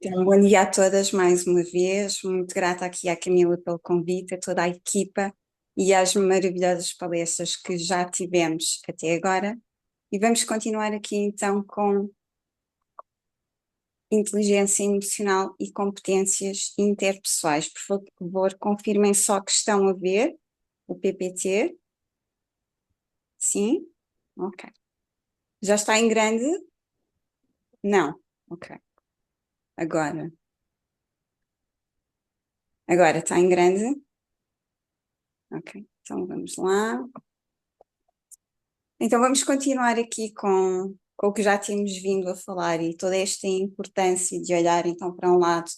Então, bom dia a todas mais uma vez. Muito grata aqui à Camila pelo convite, a toda a equipa e às maravilhosas palestras que já tivemos até agora. E vamos continuar aqui então com inteligência emocional e competências interpessoais. Por favor, confirmem só que estão a ver o PPT. Sim? Ok. Já está em grande? Não. Ok. Agora. Agora está em grande? Ok. Então vamos lá. Então vamos continuar aqui com o que já tínhamos vindo a falar e toda esta importância de olhar então para um lado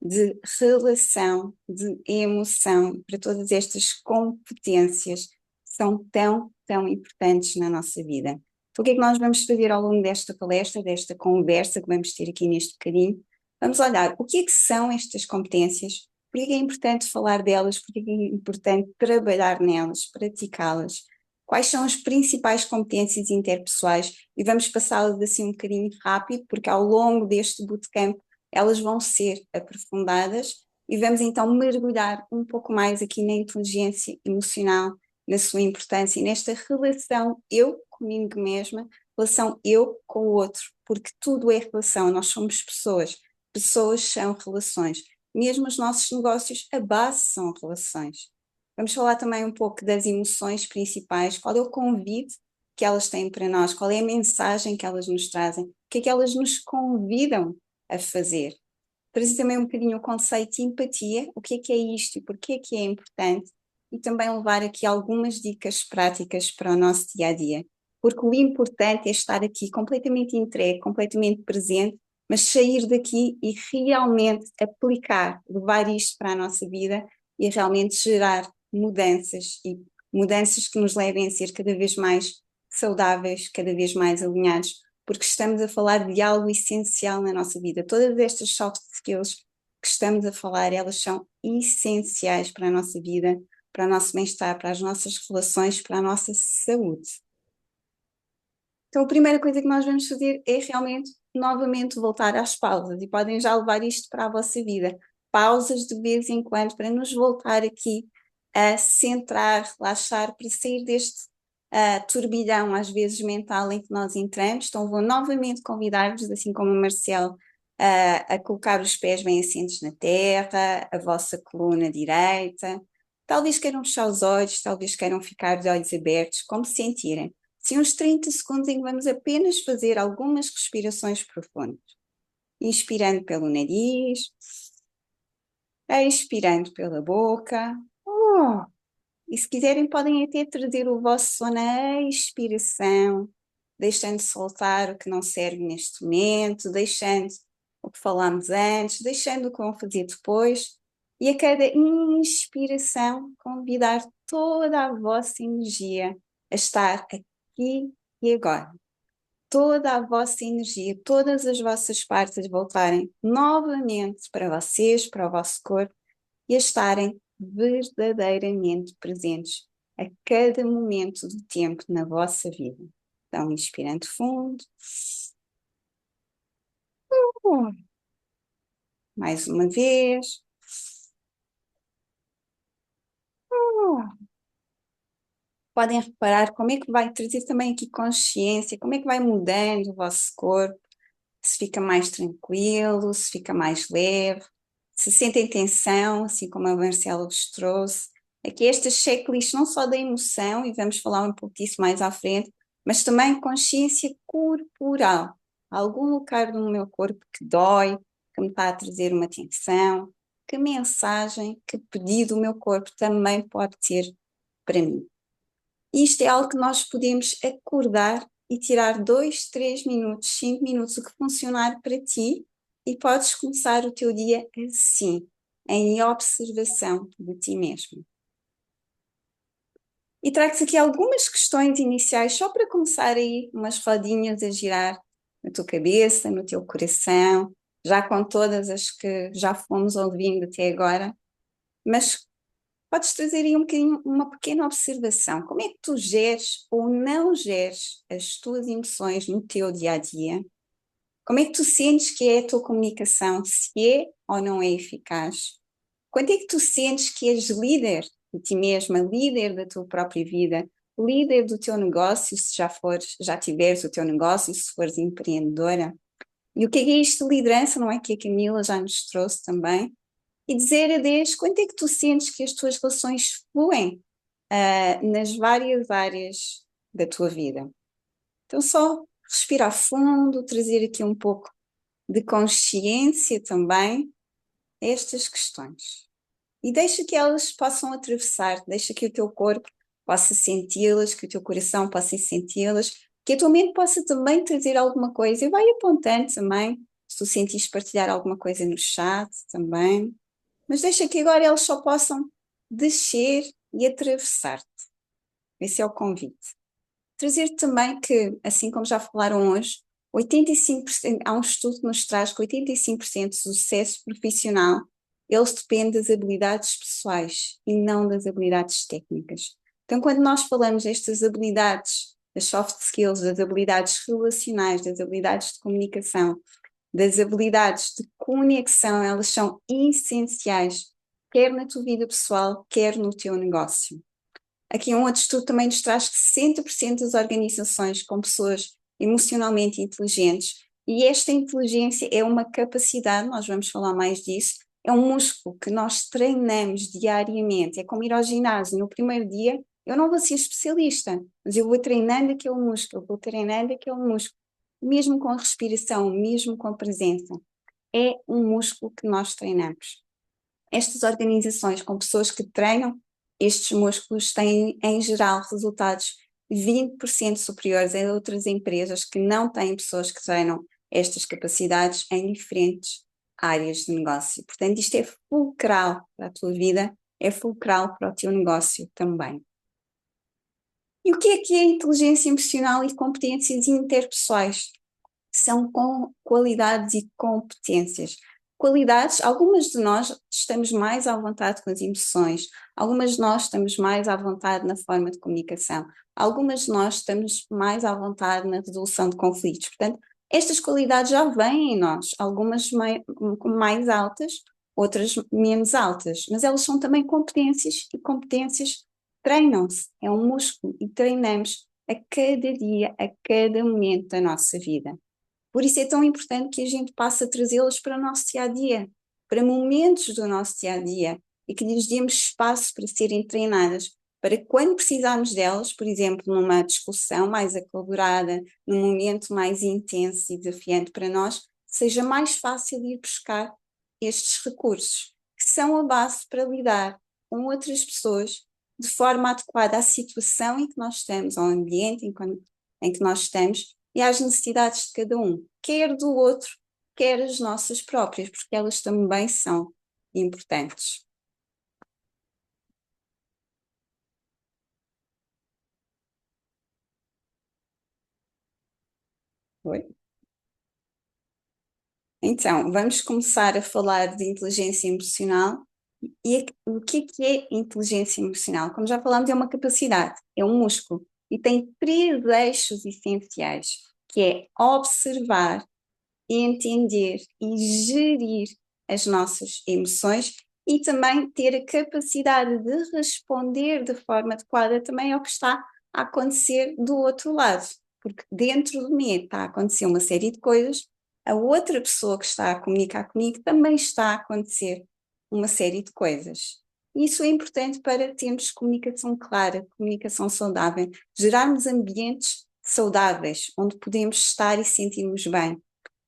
de relação, de emoção, para todas estas competências que são tão, tão importantes na nossa vida. Então o que é que nós vamos fazer ao longo desta palestra, desta conversa que vamos ter aqui neste bocadinho? Vamos olhar o que é que são estas competências, porque é que é importante falar delas, porque é que é importante trabalhar nelas, praticá-las. Quais são as principais competências interpessoais? E vamos passá-las assim um bocadinho rápido, porque ao longo deste bootcamp elas vão ser aprofundadas e vamos então mergulhar um pouco mais aqui na inteligência emocional, na sua importância e nesta relação eu comigo mesma, relação eu com o outro, porque tudo é relação, nós somos pessoas, pessoas são relações. Mesmo os nossos negócios, a base são relações. Vamos falar também um pouco das emoções principais, qual é o convite que elas têm para nós, qual é a mensagem que elas nos trazem, o que é que elas nos convidam a fazer. Trazer também um bocadinho o conceito de empatia, o que é isto e porquê é importante, e também levar aqui algumas dicas práticas para o nosso dia a dia. Porque o importante é estar aqui completamente entregue, completamente presente, mas sair daqui e realmente aplicar, levar isto para a nossa vida e realmente gerar mudanças e mudanças que nos levem a ser cada vez mais saudáveis, cada vez mais alinhados, porque estamos a falar de algo essencial na nossa vida. Todas estas soft skills que estamos a falar, elas são essenciais para a nossa vida, para o nosso bem-estar, para as nossas relações, para a nossa saúde. Então, a primeira coisa que nós vamos fazer é realmente, novamente, voltar às pausas e podem já levar isto para a vossa vida. Pausas de vez em quando para nos voltar aqui a centrar, relaxar, para sair deste turbilhão, às vezes, mental em que nós entramos. Então, vou novamente convidar-vos, assim como o Marcelo, a colocar os pés bem assentos na terra, a vossa coluna direita. Talvez queiram fechar os olhos, talvez queiram ficar de olhos abertos, como se sentirem. Sim, uns 30 segundos em que vamos apenas fazer algumas respirações profundas. Inspirando pelo nariz, expirando pela boca. E se quiserem podem até trazer o vosso som na expiração, deixando soltar o que não serve neste momento, deixando o que falámos antes, deixando o que vão fazer depois. E a cada inspiração, convidar toda a vossa energia a estar aqui e agora. Toda a vossa energia, todas as vossas partes voltarem novamente para vocês, para o vosso corpo e a estarem verdadeiramente presentes a cada momento do tempo na vossa vida. Então, inspirando fundo. Mais uma vez. Podem reparar como é que vai trazer também aqui consciência, como é que vai mudando o vosso corpo, se fica mais tranquilo, se fica mais leve, se sentem tensão, assim como a Marcela vos trouxe. Aqui esta checklist não só da emoção, e vamos falar um pouco disso mais à frente, mas também consciência corporal. Algum lugar do meu corpo que dói, que me está a trazer uma tensão, que mensagem, que pedido o meu corpo também pode ter para mim. Isto é algo que nós podemos acordar e tirar 2, 3 minutos, 5 minutos, o que funcionar para ti, e podes começar o teu dia assim, em observação de ti mesmo. E trago-te aqui algumas questões iniciais, só para começar aí umas rodinhas a girar na tua cabeça, no teu coração, já com todas as que já fomos ouvindo até agora, mas podes trazer aí um bocadinho, uma pequena observação. Como é que tu geres ou não geres as tuas emoções no teu dia a dia? Como é que tu sentes que é a tua comunicação, se é ou não é eficaz? Quando é que tu sentes que és líder de ti mesma, líder da tua própria vida, líder do teu negócio, se já tiveres o teu negócio, se fores empreendedora? E o que é isto de liderança, não é, que a Camila já nos trouxe também? E dizer a Deus, quando é que tu sentes que as tuas relações fluem nas várias áreas da tua vida? Então só respirar fundo, trazer aqui um pouco de consciência também a estas questões. E deixa que elas possam atravessar, deixa que o teu corpo possa senti-las, que o teu coração possa senti-las, que a tua mente possa também trazer alguma coisa e vai apontando também, se tu sentires partilhar alguma coisa no chat também, mas deixa que agora elas só possam descer e atravessar-te. Esse é o convite. Trazer também que, assim como já falaram hoje, 85%, há um estudo que nos traz que 85% do sucesso profissional, eles dependem das habilidades pessoais e não das habilidades técnicas. Então, quando nós falamos destas habilidades, das soft skills, das habilidades relacionais, das habilidades de comunicação, das habilidades de conexão, elas são essenciais, quer na tua vida pessoal, quer no teu negócio. Aqui um outro estudo também nos traz que 60% das organizações com pessoas emocionalmente inteligentes, e esta inteligência é uma capacidade, nós vamos falar mais disso, é um músculo que nós treinamos diariamente, é como ir ao ginásio, no primeiro dia eu não vou ser especialista, mas eu vou treinando aquele músculo, mesmo com a respiração, mesmo com a presença, é um músculo que nós treinamos. Estas organizações com pessoas que treinam estes músculos têm, em geral, resultados 20% superiores a outras empresas que não têm pessoas que treinam estas capacidades em diferentes áreas de negócio. Portanto, isto é fulcral para a tua vida, é fulcral para o teu negócio também. E o que é inteligência emocional e competências interpessoais? São com qualidades e competências. Qualidades, algumas de nós estamos mais à vontade com as emoções, algumas de nós estamos mais à vontade na forma de comunicação, algumas de nós estamos mais à vontade na resolução de conflitos. Portanto, estas qualidades já vêm em nós, algumas mais altas, outras menos altas, mas elas são também competências e competências treinam-se, é um músculo e treinamos a cada dia, a cada momento da nossa vida. Por isso é tão importante que a gente passe a trazê-las para o nosso dia-a-dia, para momentos do nosso dia-a-dia, e que lhes demos espaço para serem treinadas, para quando precisarmos delas, por exemplo, numa discussão mais acalorada, num momento mais intenso e desafiante para nós, seja mais fácil ir buscar estes recursos, que são a base para lidar com outras pessoas de forma adequada à situação em que nós estamos, ao ambiente em que nós estamos, e às necessidades de cada um, quer do outro, quer as nossas próprias, porque elas também são importantes. Oi? Então, vamos começar a falar de inteligência emocional. E o que é inteligência emocional? Como já falamos, é uma capacidade, é um músculo, e tem três eixos essenciais, que é observar, entender e gerir as nossas emoções e também ter a capacidade de responder de forma adequada também ao que está a acontecer do outro lado, porque dentro de mim está a acontecer uma série de coisas, a outra pessoa que está a comunicar comigo também está a acontecer uma série de coisas. Isso é importante para termos comunicação clara, comunicação saudável, gerarmos ambientes saudáveis, onde podemos estar e sentirmos bem,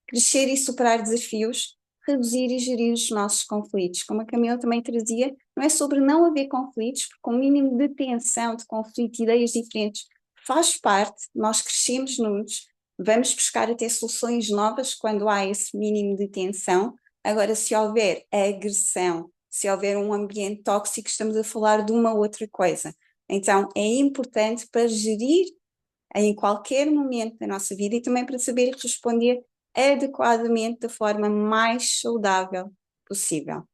crescer e superar desafios, reduzir e gerir os nossos conflitos. Como a Camila também trazia, não é sobre não haver conflitos, porque o mínimo de tensão, de conflito, ideias diferentes faz parte, nós crescemos nos, vamos buscar até soluções novas quando há esse mínimo de tensão. Agora, se houver agressão, se houver um ambiente tóxico, estamos a falar de uma outra coisa. Então, é importante para gerir em qualquer momento da nossa vida e também para saber responder adequadamente da forma mais saudável possível.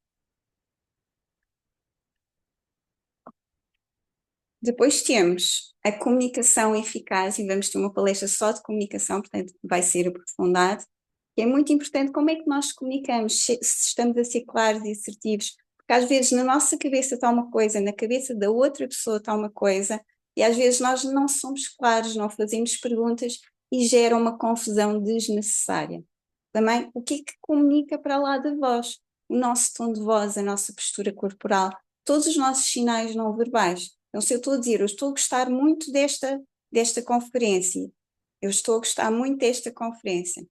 Depois temos a comunicação eficaz e vamos ter uma palestra só de comunicação, portanto vai ser aprofundado. que é muito importante como é que nós comunicamos, se estamos a ser claros e assertivos, porque às vezes na nossa cabeça está uma coisa, na cabeça da outra pessoa está uma coisa, e às vezes nós não somos claros, não fazemos perguntas e gera uma confusão desnecessária. Também, o que é que comunica para lá da voz? O nosso tom de voz, a nossa postura corporal, todos os nossos sinais não verbais. Então, se eu estou a dizer, eu estou a gostar muito desta conferência, eu estou a gostar muito desta conferência,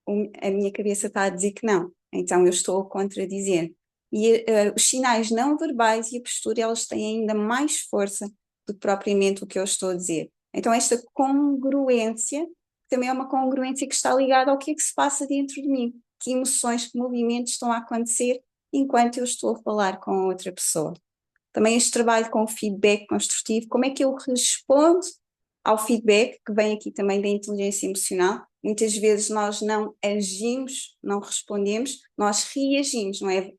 a minha cabeça está a dizer que não, então eu estou a contradizer. E os sinais não verbais e a postura, elas têm ainda mais força do que propriamente o que eu estou a dizer. Então esta congruência também é uma congruência que está ligada ao que é que se passa dentro de mim, que emoções, que movimentos estão a acontecer enquanto eu estou a falar com outra pessoa. Também este trabalho com o feedback construtivo, como é que eu respondo ao feedback, que vem aqui também da inteligência emocional. Muitas vezes nós não agimos, não respondemos, nós reagimos, não é?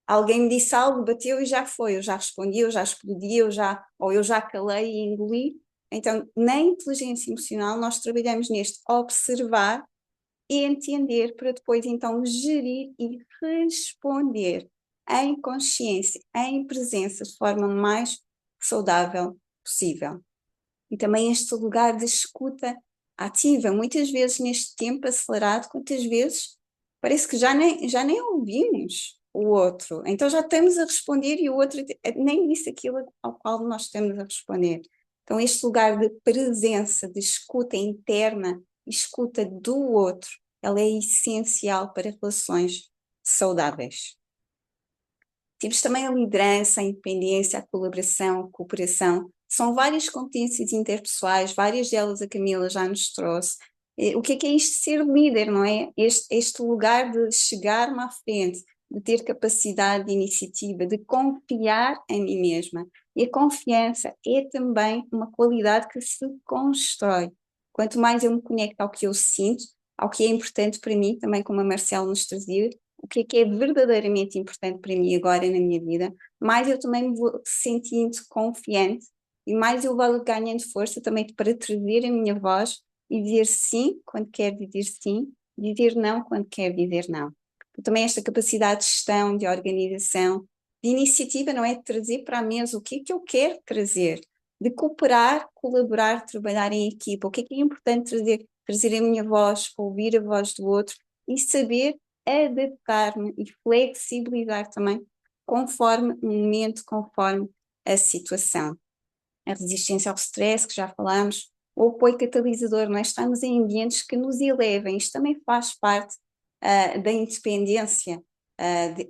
Alguém me disse algo, bateu e já foi, eu já respondi, eu já explodi, ou eu já calei e engoli. Então, na inteligência emocional, nós trabalhamos neste observar e entender para depois então gerir e responder em consciência, em presença, de forma mais saudável possível. E também este lugar de escuta ativa, muitas vezes neste tempo acelerado, quantas vezes parece que já nem ouvimos o outro, então já estamos a responder e o outro nem disse aquilo ao qual nós estamos a responder. Então este lugar de presença, de escuta interna, escuta do outro, ela é essencial para relações saudáveis. Temos também a liderança, a independência, a colaboração, a cooperação. São várias competências interpessoais, várias delas a Camila já nos trouxe. O que é isto de ser líder, não é? Este lugar de chegar-me à frente, de ter capacidade de iniciativa, de confiar em mim mesma. E a confiança é também uma qualidade que se constrói. Quanto mais eu me conecto ao que eu sinto, ao que é importante para mim, também como a Marcela nos trazia, o que é verdadeiramente importante para mim agora na minha vida, mais eu também me vou sentindo confiante e mais eu vou ganhando força também para trazer a minha voz e dizer sim quando quero dizer sim, dizer não quando quero dizer não. Também esta capacidade de gestão, de organização, de iniciativa, não é? De trazer para a mesa o que é que eu quero trazer, de cooperar, colaborar, trabalhar em equipa, o que é importante trazer a minha voz, ouvir a voz do outro e saber adaptar-me e flexibilizar também conforme o momento, conforme a situação. A resistência ao stress, que já falamos, o apoio catalisador, não é? Estamos em ambientes que nos elevem, isto também faz parte da independência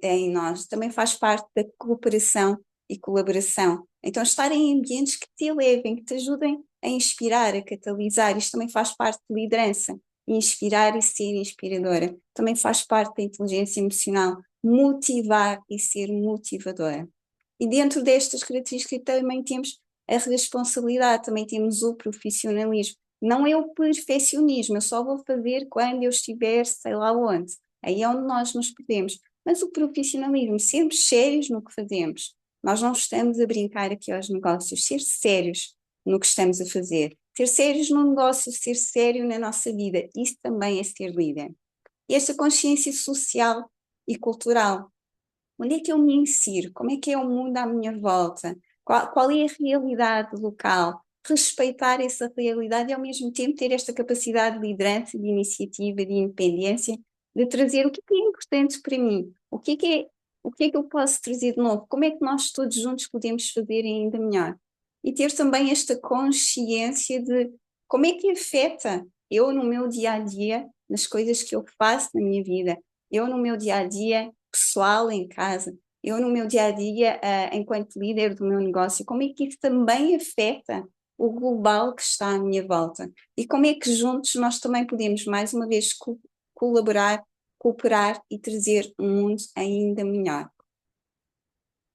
em nós, também faz parte da cooperação e colaboração. Então, estar em ambientes que te elevem, que te ajudem a inspirar, a catalisar, isto também faz parte de liderança. Inspirar e ser inspiradora. Também faz parte da inteligência emocional, motivar e ser motivadora. E dentro destas características também temos a responsabilidade, também temos o profissionalismo. Não é o perfeccionismo, eu só vou fazer quando eu estiver sei lá onde. Aí é onde nós nos perdemos. Mas o profissionalismo, sermos sérios no que fazemos. Nós não estamos a brincar aqui aos negócios, ser sérios no que estamos a fazer. Ser sérios no negócio, ser sério na nossa vida, isso também é ser líder. E esta consciência social e cultural. Onde é que eu me insiro? Como é que é o mundo à minha volta? Qual é a realidade local? Respeitar essa realidade e ao mesmo tempo ter esta capacidade de liderança, de iniciativa, de independência, de trazer o que é importante para mim, o que é que eu posso trazer de novo, como é que nós todos juntos podemos fazer ainda melhor. E ter também esta consciência de como é que afeta eu no meu dia a dia, nas coisas que eu faço na minha vida, eu no meu dia a dia pessoal em casa, eu no meu dia a dia, enquanto líder do meu negócio, como é que isso também afeta o global que está à minha volta e como é que juntos nós também podemos mais uma vez colaborar, cooperar e trazer um mundo ainda melhor.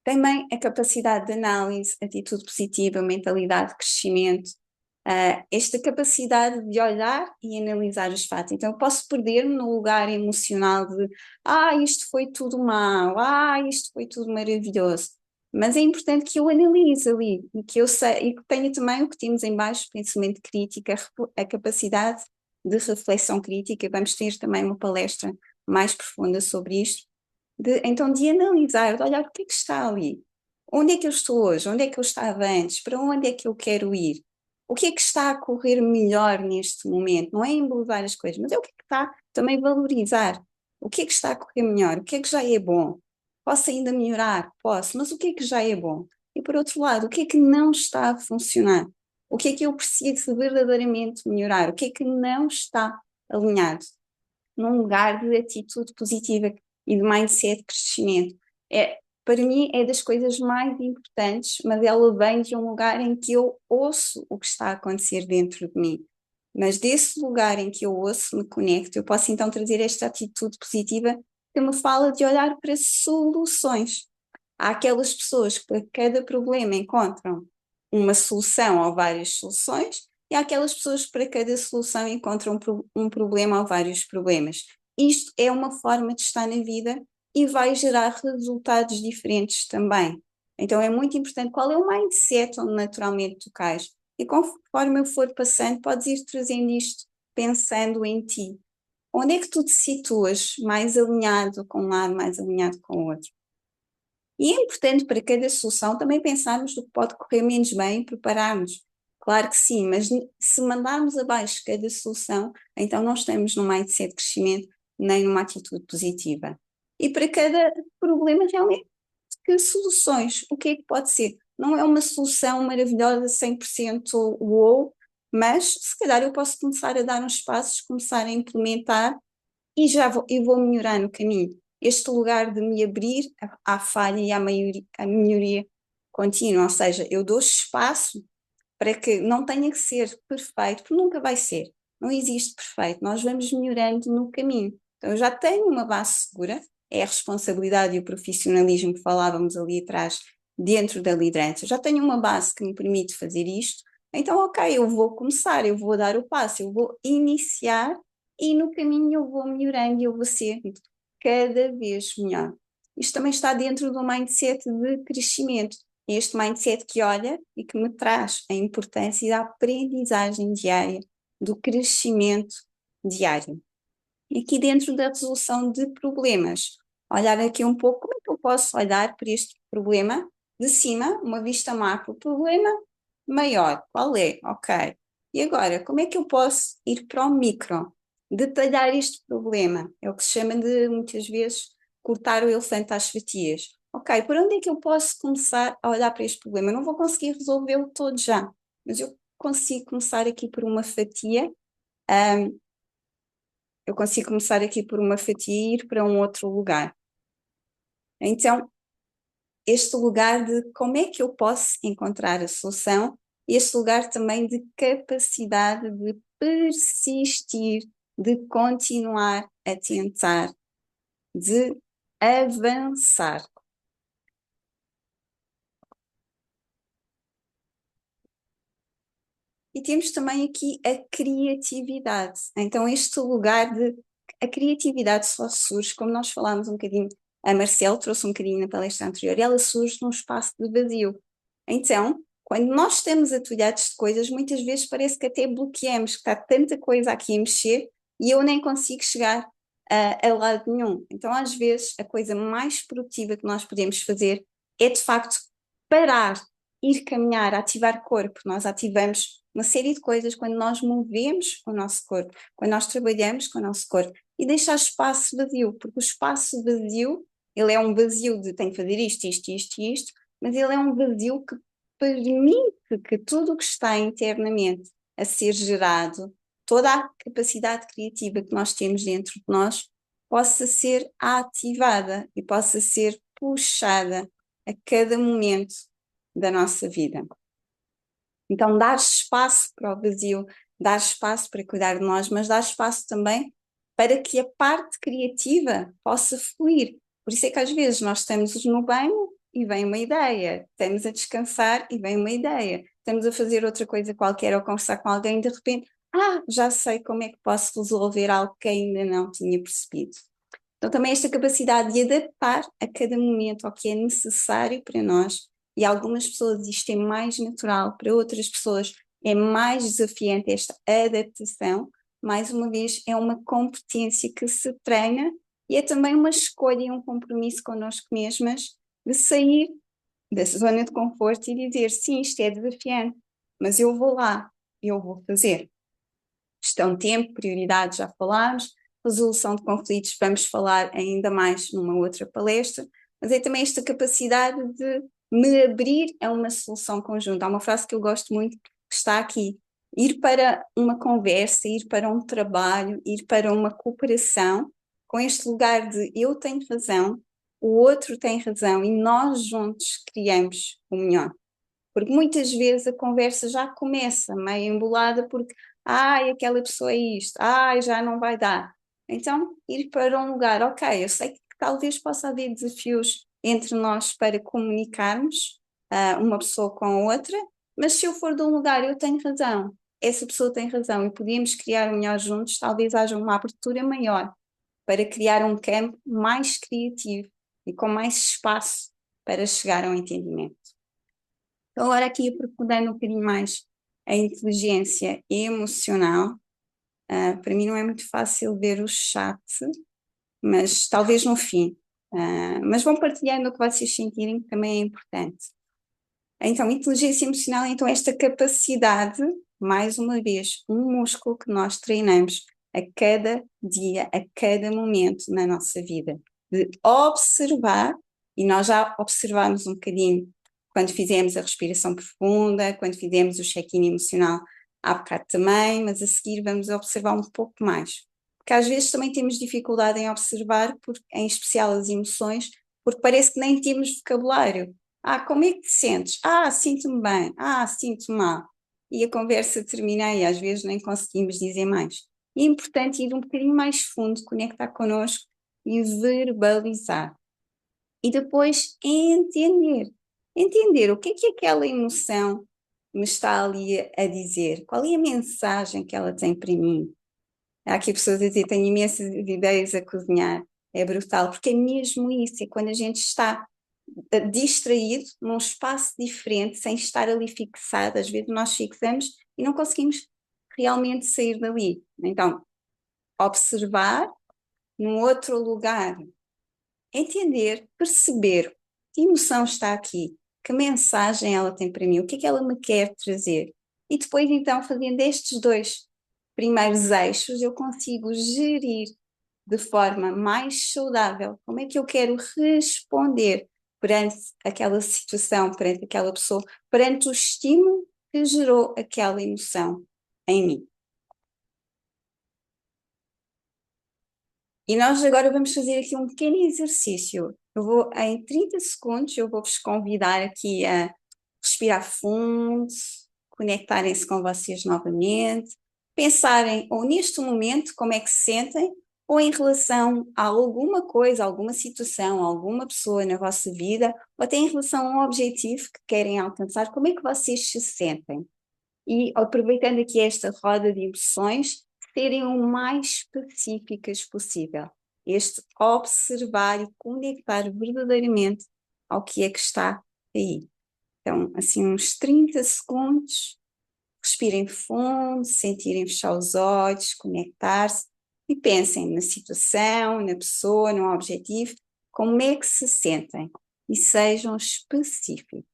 Também a capacidade de análise, atitude positiva, mentalidade de crescimento, esta capacidade de olhar e analisar os fatos. Então, eu posso perder-me no lugar emocional de isto foi tudo mau, isto foi tudo maravilhoso. Mas é importante que eu analise ali e que eu sei, e que tenha também o que temos em baixo, pensamento crítico, a capacidade de reflexão crítica. Vamos ter também uma palestra mais profunda sobre isto, então de analisar, de olhar o que é que está ali. Onde é que eu estou hoje? Onde é que eu estava antes? Para onde é que eu quero ir? O que é que está a correr melhor neste momento? Não é embelezar as coisas, mas é o que é que está também valorizar. O que é que está a correr melhor? O que é que já é bom? Posso ainda melhorar? Posso, mas o que é que já é bom? E por outro lado, o que é que não está a funcionar? O que é que eu preciso verdadeiramente melhorar? O que é que não está alinhado? Num lugar de atitude positiva e de mindset de crescimento. Para mim é das coisas mais importantes, mas ela vem de um lugar em que eu ouço o que está a acontecer dentro de mim. Mas desse lugar em que eu ouço, me conecto, eu posso então trazer esta atitude positiva que me fala de olhar para soluções. Há aquelas pessoas que para cada problema encontram uma solução ou várias soluções, e há aquelas pessoas que para cada solução encontram um problema ou vários problemas. Isto é uma forma de estar na vida e vai gerar resultados diferentes também. Então é muito importante qual é o mindset onde naturalmente tu cais. E conforme eu for passando, podes ir trazendo isto pensando em ti. Onde é que tu te situas mais alinhado com um lado, mais alinhado com o outro? E é importante para cada solução também pensarmos no que pode correr menos bem e prepararmos. Claro que sim, mas se mandarmos abaixo cada solução, então não estamos num mindset de crescimento nem numa atitude positiva. E para cada problema, realmente, que soluções? O que é que pode ser? Não é uma solução maravilhosa, 100% wow, mas se calhar eu posso começar a dar uns passos, começar a implementar e eu vou melhorar no caminho. Este lugar de me abrir à falha e à melhoria contínua, ou seja, eu dou espaço para que não tenha que ser perfeito, porque nunca vai ser. Não existe perfeito, nós vamos melhorando no caminho. Então eu já tenho uma base segura, é a responsabilidade e o profissionalismo que falávamos ali atrás dentro da liderança. Eu já tenho uma base que me permite fazer isto, então ok, eu vou começar, eu vou dar o passo, eu vou iniciar e no caminho eu vou melhorando e eu vou ser cada vez melhor. Isto também está dentro do mindset de crescimento. Este mindset que olha e que me traz a importância da aprendizagem diária, do crescimento diário. E aqui dentro da resolução de problemas, olhar aqui um pouco como é que eu posso olhar para este problema de cima, uma vista macro, problema maior, qual é? Ok. E agora, como é que eu posso ir para o micro? Detalhar este problema. É o que se chama de, muitas vezes, cortar o elefante às fatias. Ok, por onde é que eu posso começar a olhar para este problema? Eu não vou conseguir resolvê-lo todo já, mas eu consigo começar aqui por uma fatia. Eu consigo começar aqui por uma fatia e ir para um outro lugar. Então, este lugar de como é que eu posso encontrar a solução, este lugar também de capacidade de persistir, de continuar a tentar, de avançar. E temos também aqui a criatividade. Então, este lugar de. A criatividade só surge, como nós falámos um bocadinho, a Marcel trouxe um bocadinho na palestra anterior, ela surge num espaço de vazio. Então, quando nós estamos atulhados de coisas, muitas vezes parece que até bloqueamos, que está tanta coisa aqui a mexer e eu nem consigo chegar a lado nenhum. Então, às vezes, a coisa mais produtiva que nós podemos fazer é, de facto, parar, ir caminhar, ativar corpo. Nós ativamos uma série de coisas quando nós movemos o nosso corpo, quando nós trabalhamos com o nosso corpo e deixar espaço vazio, porque o espaço vazio, ele é um vazio de tenho que fazer isto, isto, isto e isto, mas ele é um vazio que permite que tudo o que está internamente a ser gerado, toda a capacidade criativa que nós temos dentro de nós, possa ser ativada e possa ser puxada a cada momento da nossa vida. Então, dar espaço para o vazio, dar espaço para cuidar de nós, mas dar espaço também para que a parte criativa possa fluir. Por isso é que às vezes nós estamos no banho e vem uma ideia, estamos a descansar e vem uma ideia, estamos a fazer outra coisa qualquer ou conversar com alguém e de repente, já sei como é que posso resolver algo que ainda não tinha percebido. Então, também esta capacidade de adaptar a cada momento ao que é necessário para nós, e algumas pessoas isto é mais natural, para outras pessoas é mais desafiante esta adaptação, mais uma vez, é uma competência que se treina e é também uma escolha e um compromisso connosco mesmas de sair da zona de conforto e dizer, sim, isto é desafiante, mas eu vou lá, eu vou fazer. Gestão de tempo, prioridades, já falámos, resolução de conflitos, vamos falar ainda mais numa outra palestra, mas é também esta capacidade de me abrir a uma solução conjunta. Há uma frase que eu gosto muito que está aqui: ir para uma conversa, ir para um trabalho, ir para uma cooperação, com este lugar de eu tenho razão, o outro tem razão e nós juntos criamos o melhor. Porque muitas vezes a conversa já começa meio embolada porque, ai, aquela pessoa é isto, ai, já não vai dar. Então, ir para um lugar, ok, eu sei que talvez possa haver desafios entre nós para comunicarmos, uma pessoa com a outra, mas se eu for de um lugar, eu tenho razão, essa pessoa tem razão e podíamos criar o melhor juntos, talvez haja uma abertura maior para criar um campo mais criativo e com mais espaço para chegar ao entendimento. Então, agora aqui aprofundando um bocadinho mais a inteligência emocional, para mim não é muito fácil ver o chat, mas talvez no fim. Mas vão partilhando o que vocês sentirem, que também é importante. Então, inteligência emocional, então esta capacidade, mais uma vez, um músculo que nós treinamos a cada dia, a cada momento na nossa vida, de observar, e nós já observamos um bocadinho quando fizemos a respiração profunda, quando fizemos o check-in emocional há bocado também, mas a seguir vamos observar um pouco mais. Porque às vezes também temos dificuldade em observar, em especial as emoções, porque parece que nem temos vocabulário. Como é que te sentes? Sinto-me bem. Sinto-me mal. E a conversa termina e às vezes nem conseguimos dizer mais. E é importante ir um bocadinho mais fundo, conectar connosco e verbalizar. E depois entender. Entender o que é aquela emoção me está ali a dizer. Qual é a mensagem que ela tem para mim? Há aqui pessoas a dizer, tenho imensas ideias a cozinhar. É brutal, porque é mesmo isso, é quando a gente está distraído num espaço diferente, sem estar ali fixado. Às vezes nós fixamos e não conseguimos realmente sair dali. Então, observar num outro lugar, entender, perceber que emoção está aqui, que mensagem ela tem para mim, o que é que ela me quer trazer. E depois, então, fazendo estes dois primeiros eixos, eu consigo gerir de forma mais saudável como é que eu quero responder perante aquela situação, perante aquela pessoa, perante o estímulo que gerou aquela emoção em mim. E nós agora vamos fazer aqui um pequeno exercício. Em 30 segundos, eu vou-vos convidar aqui a respirar fundo, conectarem-se com vocês novamente, pensarem ou neste momento como é que se sentem, ou em relação a alguma coisa, alguma situação, alguma pessoa na vossa vida, ou até em relação a um objetivo que querem alcançar, como é que vocês se sentem? E aproveitando aqui esta roda de emoções, serem o mais específicas possível. Este observar e conectar verdadeiramente ao que é que está aí. Então, assim, uns 30 segundos, respirem fundo, sentirem fechar os olhos, conectar-se e pensem na situação, na pessoa, no objetivo, como é que se sentem e sejam específicos.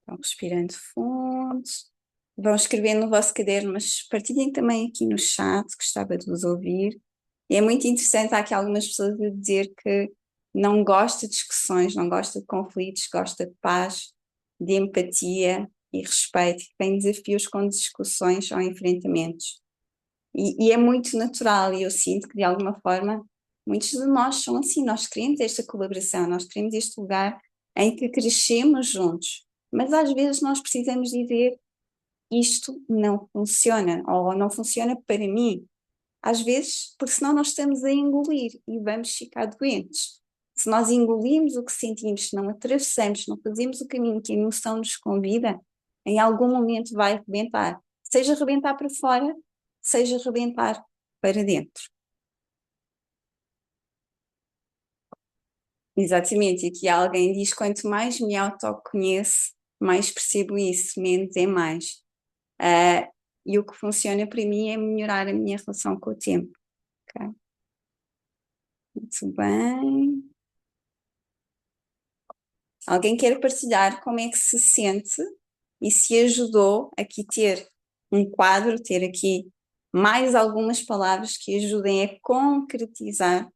Então, respirando fundo, vão escrevendo no vosso caderno, mas partilhem também aqui no chat, gostava de vos ouvir. E é muito interessante, há aqui algumas pessoas a dizer que não gosta de discussões, não gosta de conflitos, gosta de paz, de empatia e respeito, que tem desafios com discussões ou enfrentamentos. E é muito natural, e eu sinto que de alguma forma muitos de nós são assim, nós queremos esta colaboração, nós queremos este lugar em que crescemos juntos, mas às vezes nós precisamos dizer isto não funciona, ou não funciona para mim. Às vezes, porque senão nós estamos a engolir e vamos ficar doentes. Se nós engolimos o que sentimos, se não atravessamos, não fazemos o caminho que a emoção nos convida, em algum momento vai rebentar. Seja rebentar para fora, seja rebentar para dentro. Exatamente, e aqui alguém diz: quanto mais me autoconheço, mais percebo isso, menos é mais. E o que funciona para mim é melhorar a minha relação com o tempo. Ok? Muito bem. Alguém quer partilhar como é que se sente e se ajudou aqui ter um quadro, ter aqui mais algumas palavras que ajudem a concretizar,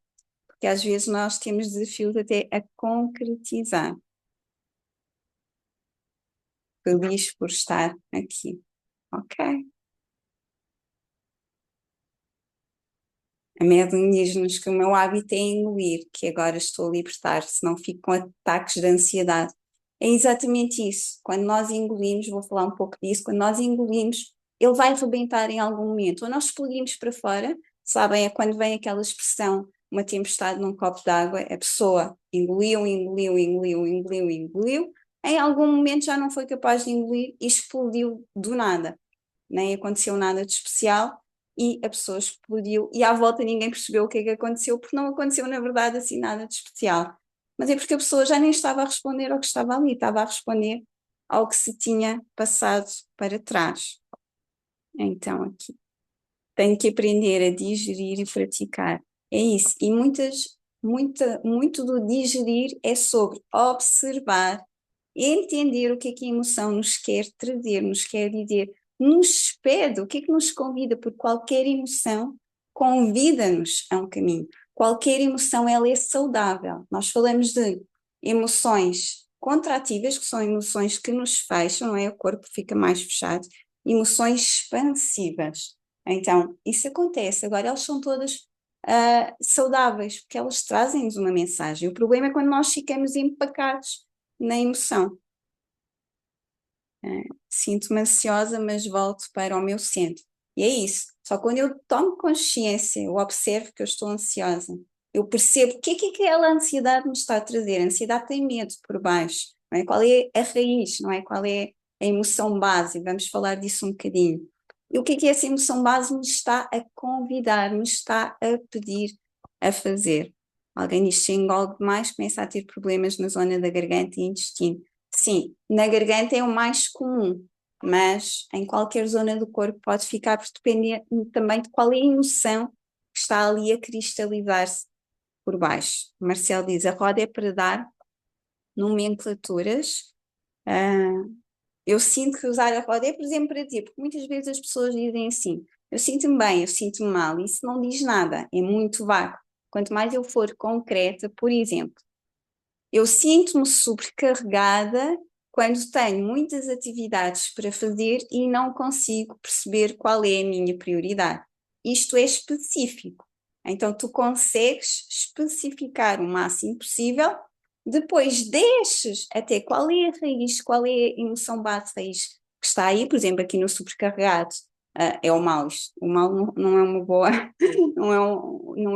porque às vezes nós temos desafios até a concretizar. Feliz por estar aqui. Ok. A Madeline diz-nos que o meu hábito é engolir, que agora estou a libertar, senão fico com ataques de ansiedade. É exatamente isso. Quando nós engolimos, vou falar um pouco disso, quando nós engolimos, ele vai rebentar em algum momento. Ou nós explodimos para fora, sabem, é quando vem aquela expressão, uma tempestade num copo d'água, a pessoa engoliu, engoliu, engoliu, engoliu, engoliu, em algum momento já não foi capaz de engolir e explodiu do nada. Nem aconteceu nada de especial e a pessoa explodiu e à volta ninguém percebeu o que é que aconteceu, porque não aconteceu na verdade assim nada de especial. Mas é porque a pessoa já nem estava a responder ao que estava ali, estava a responder ao que se tinha passado para trás. Então aqui, tenho que aprender a digerir e praticar. É isso. E muito do digerir é sobre observar, entender o que a emoção nos quer trazer, nos quer dizer, nos pede, o que é que nos convida, porque qualquer emoção convida-nos a um caminho. Qualquer emoção, ela é saudável. Nós falamos de emoções contrativas, que são emoções que nos fecham, não é? O corpo fica mais fechado. Emoções expansivas. Então, isso acontece. Agora, elas são todas saudáveis, porque elas trazem-nos uma mensagem. O problema é quando nós ficamos empacados na emoção. Sinto-me ansiosa, mas volto para o meu centro. E é isso. Só quando eu tomo consciência, eu observo que eu estou ansiosa, eu percebo o que é que aquela ansiedade me está a trazer. A ansiedade tem medo por baixo, não é? Qual é a raiz, não é? Qual é a emoção base? Vamos falar disso um bocadinho. E o que é essa emoção base me está a convidar, me está a pedir a fazer? Alguém diz que se engole demais, começa a ter problemas na zona da garganta e intestino. Sim, na garganta é o mais comum, mas em qualquer zona do corpo pode ficar, porque depende também de qual é a emoção que está ali a cristalizar-se por baixo. O Marcelo diz: a roda é para dar nomenclaturas. Ah, eu sinto que usar a roda é, por exemplo, para ti, porque muitas vezes as pessoas dizem assim: eu sinto-me bem, eu sinto-me mal, isso não diz nada, é muito vago. Quanto mais eu for concreta, por exemplo, eu sinto-me sobrecarregada quando tenho muitas atividades para fazer e não consigo perceber qual é a minha prioridade. Isto é específico. Então, tu consegues especificar o máximo possível, depois desces até qual é a raiz, qual é a emoção base raiz que está aí, por exemplo, aqui no sobrecarregado, é o mal. O mal não é uma boa, não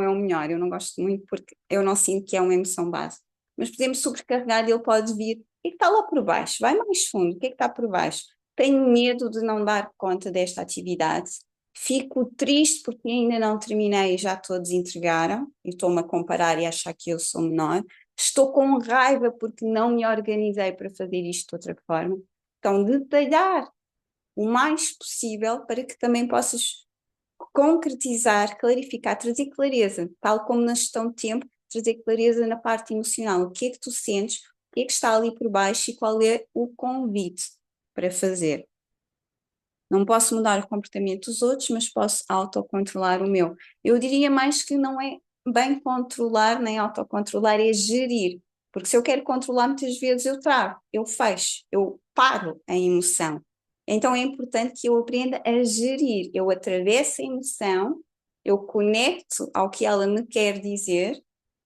é o melhor. Eu não gosto muito porque eu não sinto que é uma emoção base. Mas podemos sobrecarregar, ele pode vir. O que é que está lá por baixo? Vai mais fundo. O que é que está por baixo? Tenho medo de não dar conta desta atividade. Fico triste porque ainda não terminei e já todos entregaram. E estou-me a comparar e a achar que eu sou menor. Estou com raiva porque não me organizei para fazer isto de outra forma. Então, detalhar o mais possível para que também possas concretizar, clarificar, trazer clareza, tal como na gestão de tempo, trazer clareza na parte emocional. O que é que tu sentes, o que é que está ali por baixo e qual é o convite para fazer. Não posso mudar o comportamento dos outros, mas posso autocontrolar o meu. Eu diria mais que não é bem controlar nem autocontrolar, é gerir. Porque se eu quero controlar, muitas vezes eu travo, eu fecho, eu paro a emoção. Então é importante que eu aprenda a gerir. Eu atravesso a emoção, eu conecto ao que ela me quer dizer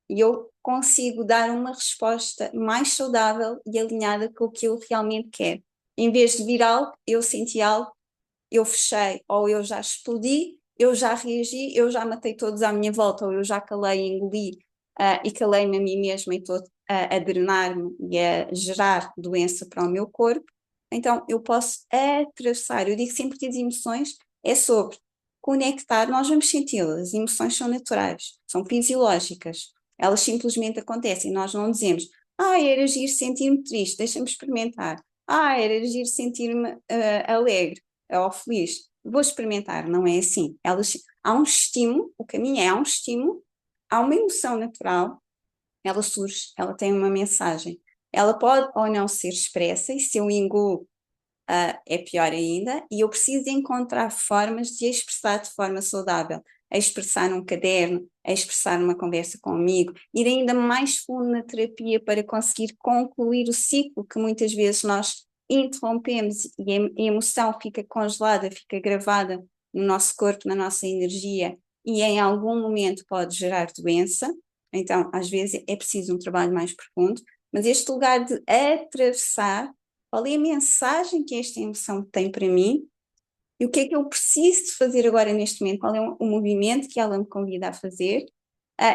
e eu consigo dar uma resposta mais saudável e alinhada com o que eu realmente quero. Em vez de vir algo, eu senti algo, eu fechei, ou eu já explodi, eu já reagi, eu já matei todos à minha volta, ou eu já calei e engoli e calei-me a mim mesma e estou a drenar-me e a gerar doença para o meu corpo. Então eu posso atravessar, eu digo sempre que as emoções é sobre conectar, nós vamos senti-las, as emoções são naturais, são fisiológicas. Elas simplesmente acontecem, nós não dizemos, era giro sentir-me triste, deixa-me experimentar. Era giro sentir-me alegre ou feliz, vou experimentar. Não é assim. Há um estímulo, o caminho há um estímulo, há uma emoção natural, ela surge, ela tem uma mensagem. Ela pode ou não ser expressa, e se eu engulo, é pior ainda, e eu preciso de encontrar formas de expressar de forma saudável, a expressar num caderno, a expressar numa conversa com um amigo, ir ainda mais fundo na terapia para conseguir concluir o ciclo que muitas vezes nós interrompemos e a emoção fica congelada, fica gravada no nosso corpo, na nossa energia, e em algum momento pode gerar doença. Então, às vezes é preciso um trabalho mais profundo, mas este lugar de atravessar, qual é a mensagem que esta emoção tem para mim e o que é que eu preciso de fazer agora neste momento, qual é o movimento que ela me convida a fazer,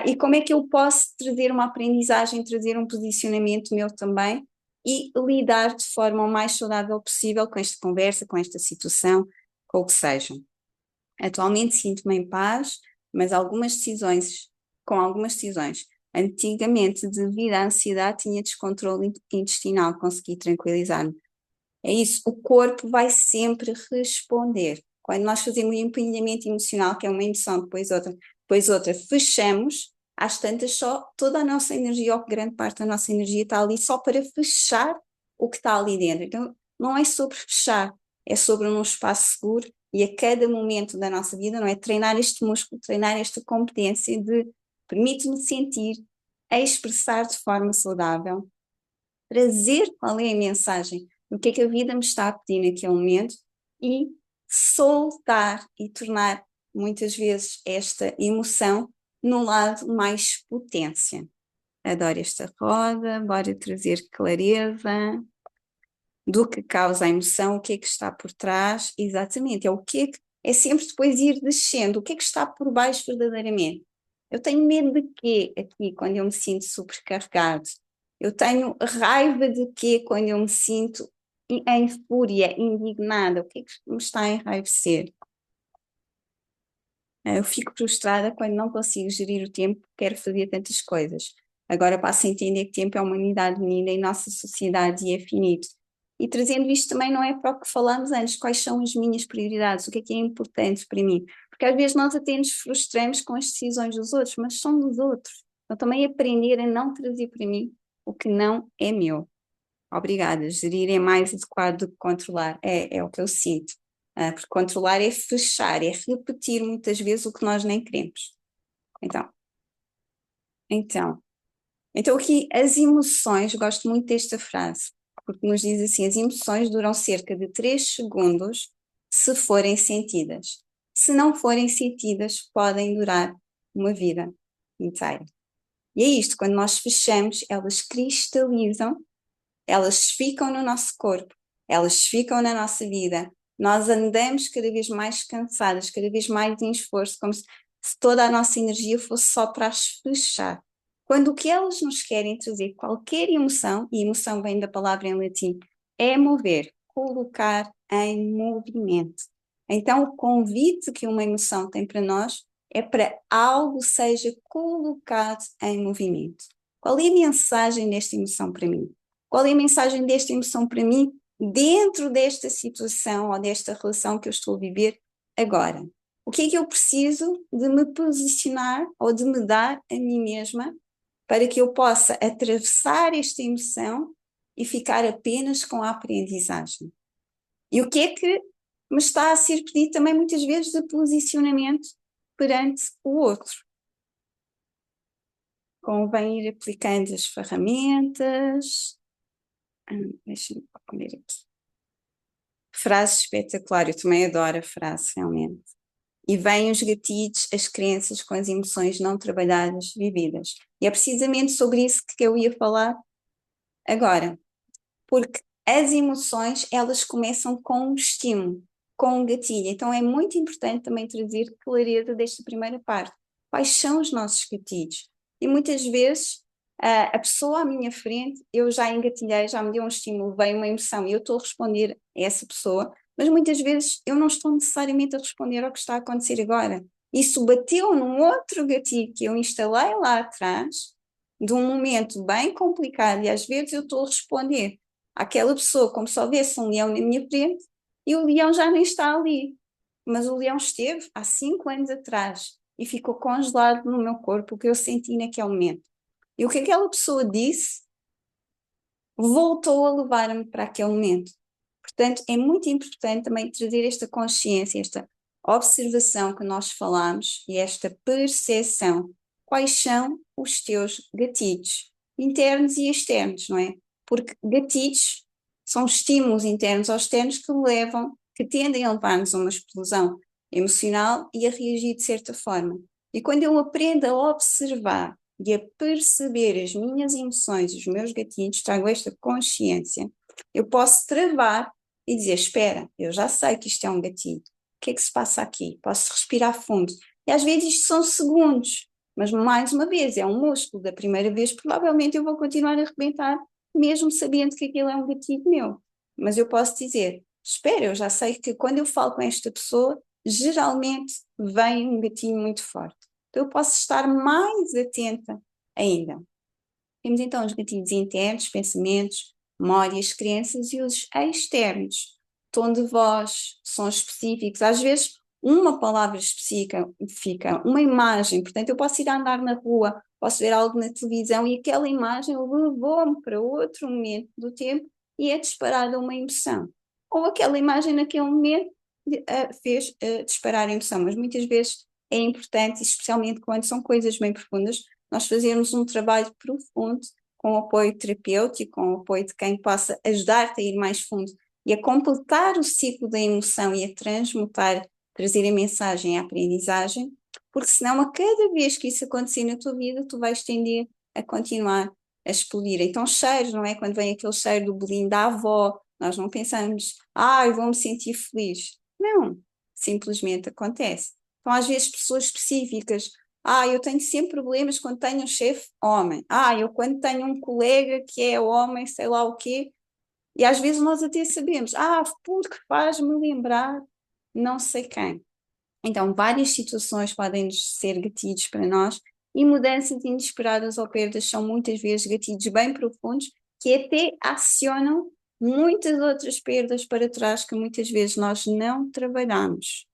e como é que eu posso trazer uma aprendizagem, trazer um posicionamento meu também e lidar de forma o mais saudável possível com esta conversa, com esta situação, com o que seja. Atualmente sinto-me em paz, mas com algumas decisões, antigamente, devido à ansiedade, tinha descontrole intestinal, consegui tranquilizar-me. É isso, o corpo vai sempre responder. Quando nós fazemos um empenhamento emocional, que é uma emoção, depois outra, fechamos, às tantas só toda a nossa energia, ou grande parte da nossa energia está ali só para fechar o que está ali dentro. Então, não é sobre fechar, é sobre um espaço seguro e a cada momento da nossa vida, não é? Treinar este músculo, treinar esta competência de permite-me sentir, a expressar de forma saudável, trazer qual é a mensagem, o que é que a vida me está a pedir naquele momento e soltar e tornar muitas vezes esta emoção num lado mais potência. Adoro esta roda, bora trazer clareza do que causa a emoção, o que é que está por trás, exatamente, é sempre depois ir descendo, o que é que está por baixo verdadeiramente. Eu tenho medo de quê aqui quando eu me sinto supercarregado? Eu tenho raiva de quê quando eu me sinto em fúria, indignada? O que é que me está a enraivecer? Eu fico frustrada quando não consigo gerir o tempo, quero fazer tantas coisas. Agora passo a entender que tempo é uma unidade unida em nossa sociedade e é finito. E trazendo isto também não é para o que falámos antes, quais são as minhas prioridades, o que é importante para mim. Porque às vezes nós até nos frustramos com as decisões dos outros, mas são dos outros. Então também aprender a não trazer para mim o que não é meu. Obrigada, gerir é mais adequado do que controlar, é o que eu sinto. Porque controlar é fechar, é repetir muitas vezes o que nós nem queremos. Então, então, então aqui as emoções, gosto muito desta frase, porque nos diz assim, as emoções duram cerca de 3 segundos se forem sentidas. Se não forem sentidas, podem durar uma vida inteira. E é isto, quando nós fechamos, elas cristalizam, elas ficam no nosso corpo, elas ficam na nossa vida. Nós andamos cada vez mais cansadas, cada vez mais em esforço, como se toda a nossa energia fosse só para as fechar. Quando o que elas nos querem trazer, qualquer emoção, e emoção vem da palavra em latim, é mover, colocar em movimento. Então, o convite que uma emoção tem para nós é para algo seja colocado em movimento. Qual é a mensagem desta emoção para mim? Qual é a mensagem desta emoção para mim dentro desta situação ou desta relação que eu estou a viver agora? O que é que eu preciso de me posicionar ou de me dar a mim mesma para que eu possa atravessar esta emoção e ficar apenas com a aprendizagem? E o que é que me está a ser pedido também muitas vezes de posicionamento perante o outro? Convém ir aplicando as ferramentas. Deixa-me ver aqui. Frase espetacular, eu também adoro a frase, realmente. E vêm os gatilhos, as crenças com as emoções não trabalhadas, vividas. E é precisamente sobre isso que eu ia falar agora. Porque as emoções, elas começam com um estímulo, com um gatilho. Então é muito importante também trazer clareza desta primeira parte. Quais são os nossos gatilhos? E muitas vezes a pessoa à minha frente, eu já engatilhei, já me deu um estímulo, veio uma emoção e eu estou a responder a essa pessoa, mas muitas vezes eu não estou necessariamente a responder ao que está a acontecer agora. Isso bateu num outro gatilho que eu instalei lá atrás de um momento bem complicado e às vezes eu estou a responder àquela pessoa como se houvesse um leão na minha frente e o leão já nem está ali. Mas o leão esteve há 5 anos atrás e ficou congelado no meu corpo, o que eu senti naquele momento. E o que aquela pessoa disse voltou a levar-me para aquele momento. Portanto, é muito importante também trazer esta consciência, esta observação que nós falamos e esta percepção. Quais são os teus gatilhos internos e externos, não é? Porque gatilhos são estímulos internos ou externos que levam, que tendem a levar-nos a uma explosão emocional e a reagir de certa forma. E quando eu aprendo a observar e a perceber as minhas emoções, os meus gatilhos, trago esta consciência, eu posso travar e dizer, espera, eu já sei que isto é um gatilho, o que é que se passa aqui? Posso respirar fundo. E às vezes isto são segundos, mas mais uma vez, é um músculo, da primeira vez provavelmente eu vou continuar a arrebentar, mesmo sabendo que aquilo é um gatilho meu. Mas eu posso dizer, espera, eu já sei que quando eu falo com esta pessoa, geralmente vem um gatilho muito forte. Então eu posso estar mais atenta ainda. Temos então os gatilhos internos, pensamentos, memórias, crenças e os externos, tom de voz, sons específicos, às vezes uma palavra específica, uma imagem, portanto eu posso ir a andar na rua, posso ver algo na televisão e aquela imagem levou-me para outro momento do tempo e é disparada uma emoção. Ou aquela imagem naquele momento fez disparar a emoção, mas muitas vezes é importante, especialmente quando são coisas bem profundas, nós fazermos um trabalho profundo com apoio terapêutico, com o apoio de quem possa ajudar-te a ir mais fundo e a completar o ciclo da emoção e a transmutar, trazer a mensagem e a aprendizagem, porque senão a cada vez que isso acontecer na tua vida, tu vais tender a continuar a explodir. Então cheiros, não é? Quando vem aquele cheiro do bolinho da avó, nós não pensamos, eu vou me sentir feliz. Não, simplesmente acontece. Então às vezes pessoas específicas, eu tenho sempre problemas quando tenho um chefe homem. Eu quando tenho um colega que é homem, sei lá o quê. E às vezes nós até sabemos, porque faz-me lembrar não sei quem. Então, várias situações podem ser gatilhos para nós e mudanças inesperadas ou perdas são muitas vezes gatilhos bem profundos que até acionam muitas outras perdas para trás que muitas vezes nós não trabalhamos,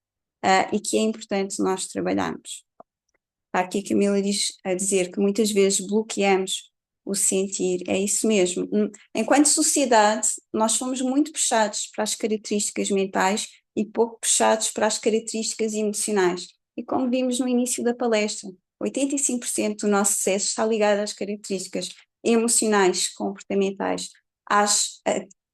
e que é importante nós trabalharmos. Está aqui a Camila a dizer que muitas vezes bloqueamos o sentir, é isso mesmo. Enquanto sociedade, nós fomos muito puxados para as características mentais e pouco puxados para as características emocionais. E como vimos no início da palestra, 85% do nosso sucesso está ligado às características emocionais, comportamentais, às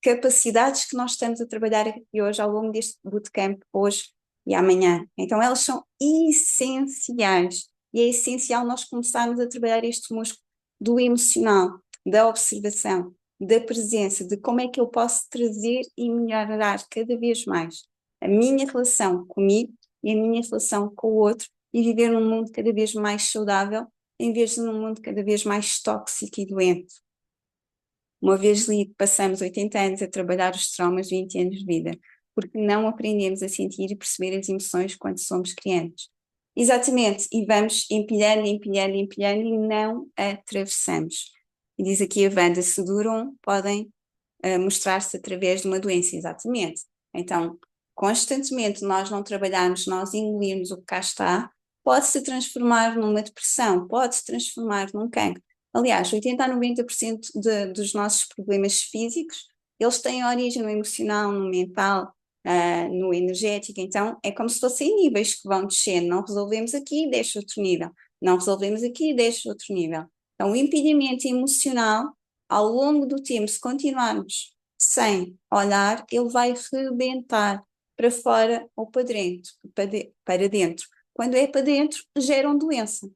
capacidades que nós estamos a trabalhar aqui hoje ao longo deste bootcamp, hoje e amanhã. Então elas são essenciais. E é essencial nós começarmos a trabalhar este músculo do emocional, da observação, da presença, de como é que eu posso trazer e melhorar cada vez mais a minha relação comigo e a minha relação com o outro e viver num mundo cada vez mais saudável em vez de num mundo cada vez mais tóxico e doente. Uma vez li que passamos 80 anos a trabalhar os traumas de 20 anos de vida, porque não aprendemos a sentir e perceber as emoções quando somos crianças. Exatamente, e vamos empilhando, empilhando, empilhando e não atravessamos. E diz aqui a Wanda, se duram, podem mostrar-se através de uma doença, exatamente. Então, constantemente nós não trabalharmos, nós engolirmos o que cá está, pode-se transformar numa depressão, pode-se transformar num cancro. Aliás, 80 a 90% dos nossos problemas físicos, eles têm origem no emocional, no mental, no energético, então é como se fossem níveis que vão descendo, não resolvemos aqui, deixa outro nível, não resolvemos aqui, deixa outro nível. Então o impedimento emocional, ao longo do tempo, se continuarmos sem olhar, ele vai rebentar para fora ou para dentro, para dentro. Quando é para dentro, geram doença.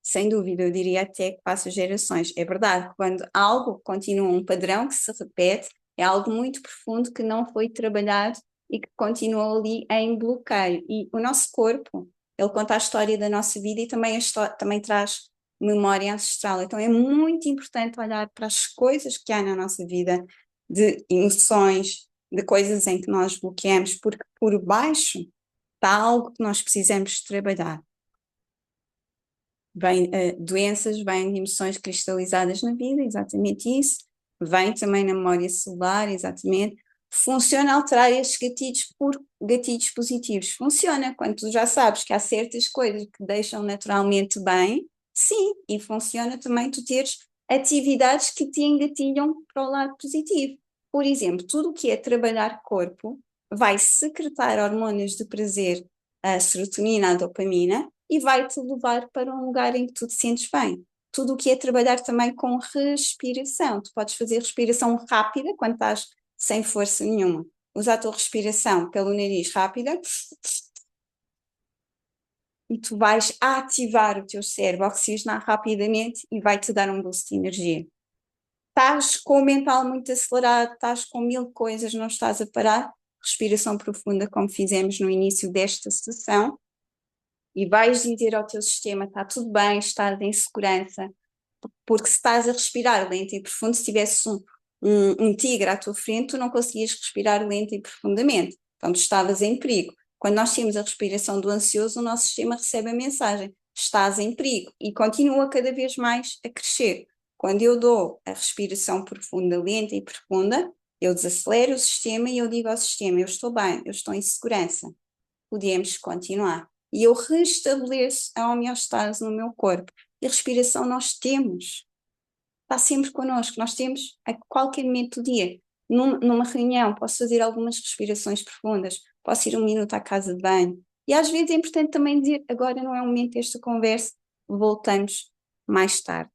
Sem dúvida, eu diria até que passa gerações. É verdade, quando algo continua um padrão que se repete, é algo muito profundo que não foi trabalhado e que continua ali em bloqueio. E o nosso corpo, ele conta a história da nossa vida e também traz memória ancestral. Então é muito importante olhar para as coisas que há na nossa vida, de emoções, de coisas em que nós bloqueamos, porque por baixo está algo que nós precisamos trabalhar. Vem, doenças vêm de emoções cristalizadas na vida, exatamente isso. Vem também na memória celular, exatamente. Funciona alterar estes gatilhos por gatilhos positivos. Funciona quando tu já sabes que há certas coisas que deixam naturalmente bem, sim, e funciona também tu teres atividades que te engatilham para o lado positivo. Por exemplo, tudo o que é trabalhar corpo vai secretar hormonas de prazer, a serotonina, a dopamina, e vai-te levar para um lugar em que tu te sentes bem. Tudo o que é trabalhar também com respiração. Tu podes fazer respiração rápida quando estás sem força nenhuma. Usar a tua respiração pelo nariz rápida e tu vais ativar o teu cérebro, oxigenar rapidamente e vai-te dar um boost de energia. Estás com o mental muito acelerado, estás com 1000 coisas, não estás a parar, respiração profunda, como fizemos no início desta sessão, e vais dizer ao teu sistema: está tudo bem, estás em segurança, porque se estás a respirar lento e profundo, se tivesse um tigre à tua frente, tu não conseguias respirar lento e profundamente, então tu estavas em perigo. Quando nós temos a respiração do ansioso, o nosso sistema recebe a mensagem: estás em perigo, e continua cada vez mais a crescer. Quando eu dou a respiração profunda, lenta e profunda, eu desacelero o sistema e eu digo ao sistema: eu estou bem, eu estou em segurança, podemos continuar. E eu restabeleço a homeostase no meu corpo. E a respiração nós temos, está sempre connosco, nós temos a qualquer momento do dia. Numa reunião, posso fazer algumas respirações profundas, posso ir 1 minuto à casa de banho. E às vezes é importante também dizer: agora não é o momento desta conversa, voltamos mais tarde.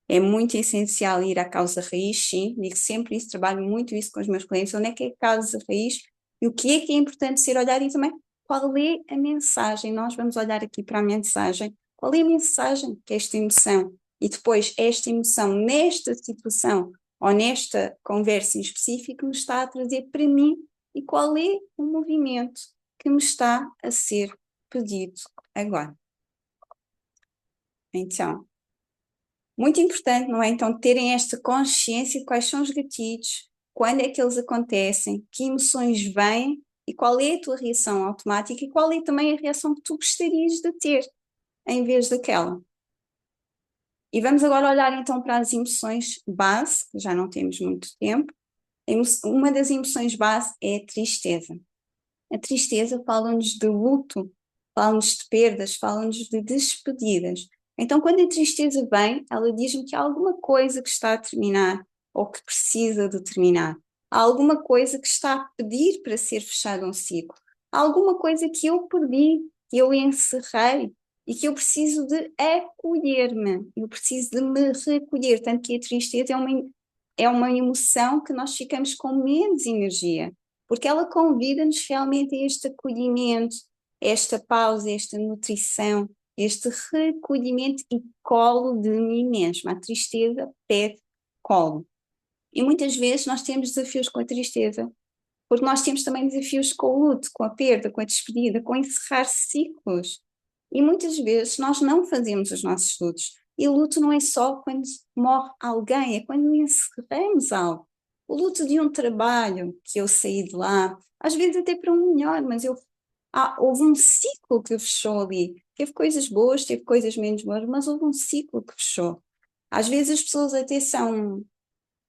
É muito essencial ir à causa raiz, sim, digo sempre isso, trabalho muito isso com os meus clientes: onde é que é a causa raiz e o que é importante ser olhado, e também qual é a mensagem. Nós vamos olhar aqui para a mensagem, qual é a mensagem que esta emoção, e depois esta emoção nesta situação ou nesta conversa em específico me está a trazer para mim, e qual é o movimento que me está a ser pedido agora. Então, muito importante, não é? Então, terem esta consciência de quais são os gatilhos, quando é que eles acontecem, que emoções vêm e qual é a tua reação automática e qual é também a reação que tu gostarias de ter em vez daquela. E vamos agora olhar então para as emoções base, que já não temos muito tempo. Uma das emoções base é a tristeza. A tristeza fala-nos de luto, fala-nos de perdas, fala-nos de despedidas. Então, quando a tristeza vem, ela diz-me que há alguma coisa que está a terminar ou que precisa de terminar. Há alguma coisa que está a pedir para ser fechado um ciclo. Há alguma coisa que eu perdi, que eu encerrei e que eu preciso de acolher-me. Eu preciso de me recolher. Tanto que a tristeza é uma emoção que nós ficamos com menos energia, porque ela convida-nos realmente a este acolhimento, a esta pausa, a esta nutrição, este recolhimento e colo de mim mesma. A tristeza pede colo. E muitas vezes nós temos desafios com a tristeza, porque nós temos também desafios com o luto, com a perda, com a despedida, com encerrar ciclos. E muitas vezes nós não fazemos os nossos lutos. E o luto não é só quando morre alguém, é quando encerramos algo. O luto de um trabalho, que eu saí de lá, às vezes até para um melhor, mas houve um ciclo que fechou ali. Teve coisas boas, teve coisas menos boas, mas houve um ciclo que fechou. Às vezes as pessoas até são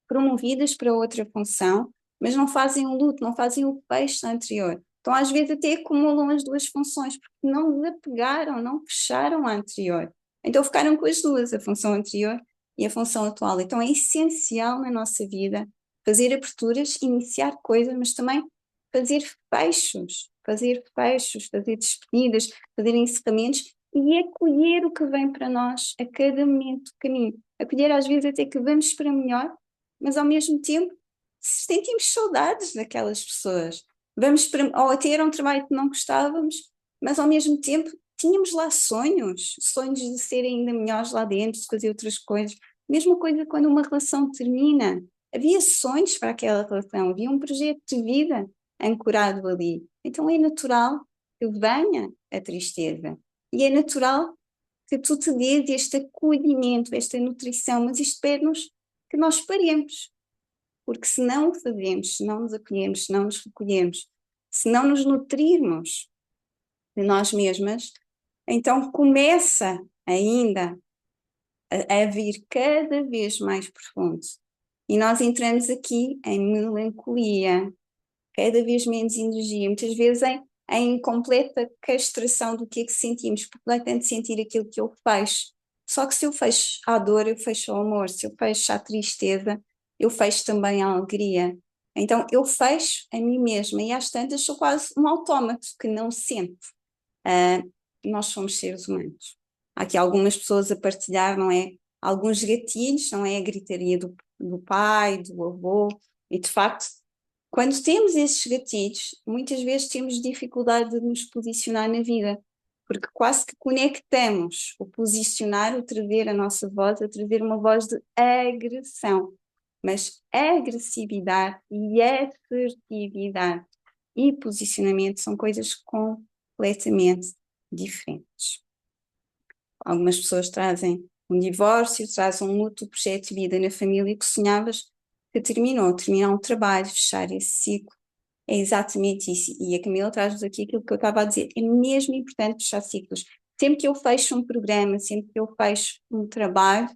promovidas para outra função, mas não fazem o luto, não fazem o fecho anterior. Então, às vezes, até acumulam as duas funções, porque não desapegaram, não fecharam a anterior. Então, ficaram com as duas, a função anterior e a função atual. Então, é essencial na nossa vida fazer aberturas, iniciar coisas, mas também fazer fechos, fazer despedidas, fazer encerramentos e acolher o que vem para nós a cada momento do caminho. Acolher, às vezes, até que vamos para melhor, mas ao mesmo tempo sentimos saudades daquelas pessoas. Ou até era um trabalho que não gostávamos, mas ao mesmo tempo tínhamos lá sonhos de ser ainda melhores lá dentro, de fazer outras coisas. Mesma coisa quando uma relação termina. Havia sonhos para aquela relação, havia um projeto de vida ancorado ali. Então é natural que venha a tristeza. E é natural que tu te dês este acolhimento, esta nutrição, mas isto pede-nos que nós paremos, porque se não o fazemos, se não nos acolhemos, se não nos recolhemos, se não nos nutrirmos de nós mesmas, então começa ainda a vir cada vez mais profundo. E nós entramos aqui em melancolia, cada vez menos energia, muitas vezes em completa castração do que sentimos, porque não é tanto sentir aquilo que eu fecho. Só que se eu fecho a dor, eu fecho o amor, se eu fecho a tristeza, eu fecho também a alegria. Então eu fecho a mim mesma e às tantas sou quase um autómato que não sente. Nós somos seres humanos. Há aqui algumas pessoas a partilhar, não é? Alguns gatilhos, não é? A gritaria do pai, do avô, e de facto, quando temos esses gatilhos, muitas vezes temos dificuldade de nos posicionar na vida, porque quase que conectamos o posicionar, o trazer a nossa voz, a trazer uma voz de agressão. Mas agressividade e assertividade e posicionamento são coisas completamente diferentes. Algumas pessoas trazem um divórcio, trazem um outro projeto de vida na família que sonhavas que terminar um trabalho, fechar esse ciclo. É exatamente isso. E a Camila traz-nos aqui aquilo que eu estava a dizer. É mesmo importante fechar ciclos. Sempre que eu fecho um programa, sempre que eu fecho um trabalho,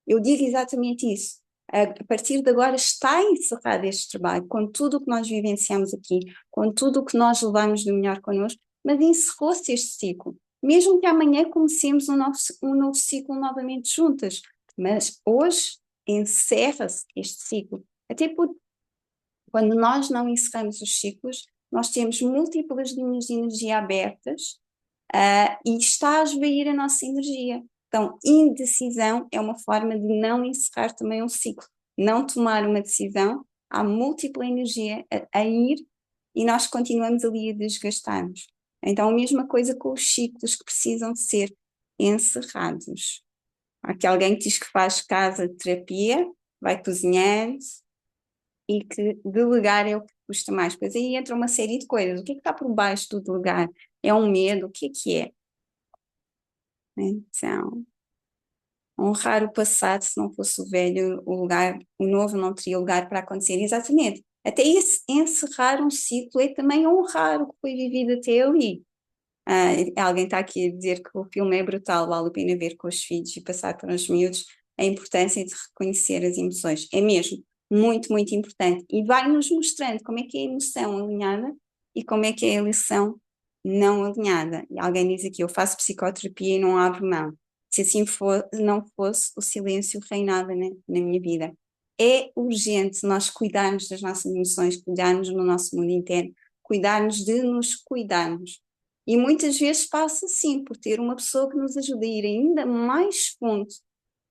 eu digo exatamente isso. A partir de agora está encerrado este trabalho, com tudo o que nós vivenciamos aqui, com tudo o que nós levamos de melhor connosco, mas encerrou-se este ciclo. Mesmo que amanhã comecemos um novo ciclo novamente juntas, mas hoje encerra-se este ciclo. Até porque quando nós não encerramos os ciclos, nós temos múltiplas linhas de energia abertas, e está a esvair a nossa energia. Então, indecisão é uma forma de não encerrar também um ciclo, não tomar uma decisão, há múltipla energia a ir e nós continuamos ali a desgastar-nos. Então, a mesma coisa com os ciclos que precisam de ser encerrados. Há aqui alguém que diz que faz casa de terapia, vai cozinhando e que delegar é o que custa mais. Pois aí entra uma série de coisas. O que é que está por baixo do delegar? É um medo? O que é que é? Então, honrar o passado, se não fosse o velho, o novo não teria lugar para acontecer. Exatamente. Até esse encerrar um ciclo é também honrar o que foi vivido até ali. Alguém está aqui a dizer que o filme é brutal, vale a pena ver com os filhos e passar para os miúdos a importância de reconhecer as emoções. É mesmo muito, muito importante. E vai-nos mostrando como é que é a emoção alinhada e como é que é a emoção não alinhada. E alguém diz aqui, eu faço psicoterapia e não abro mão. Se assim não fosse, o silêncio reinava na minha vida. É urgente nós cuidarmos das nossas emoções, cuidarmos no nosso mundo interno, cuidarmos de nos cuidarmos. E muitas vezes passa sim por ter uma pessoa que nos ajude a ir ainda mais fundo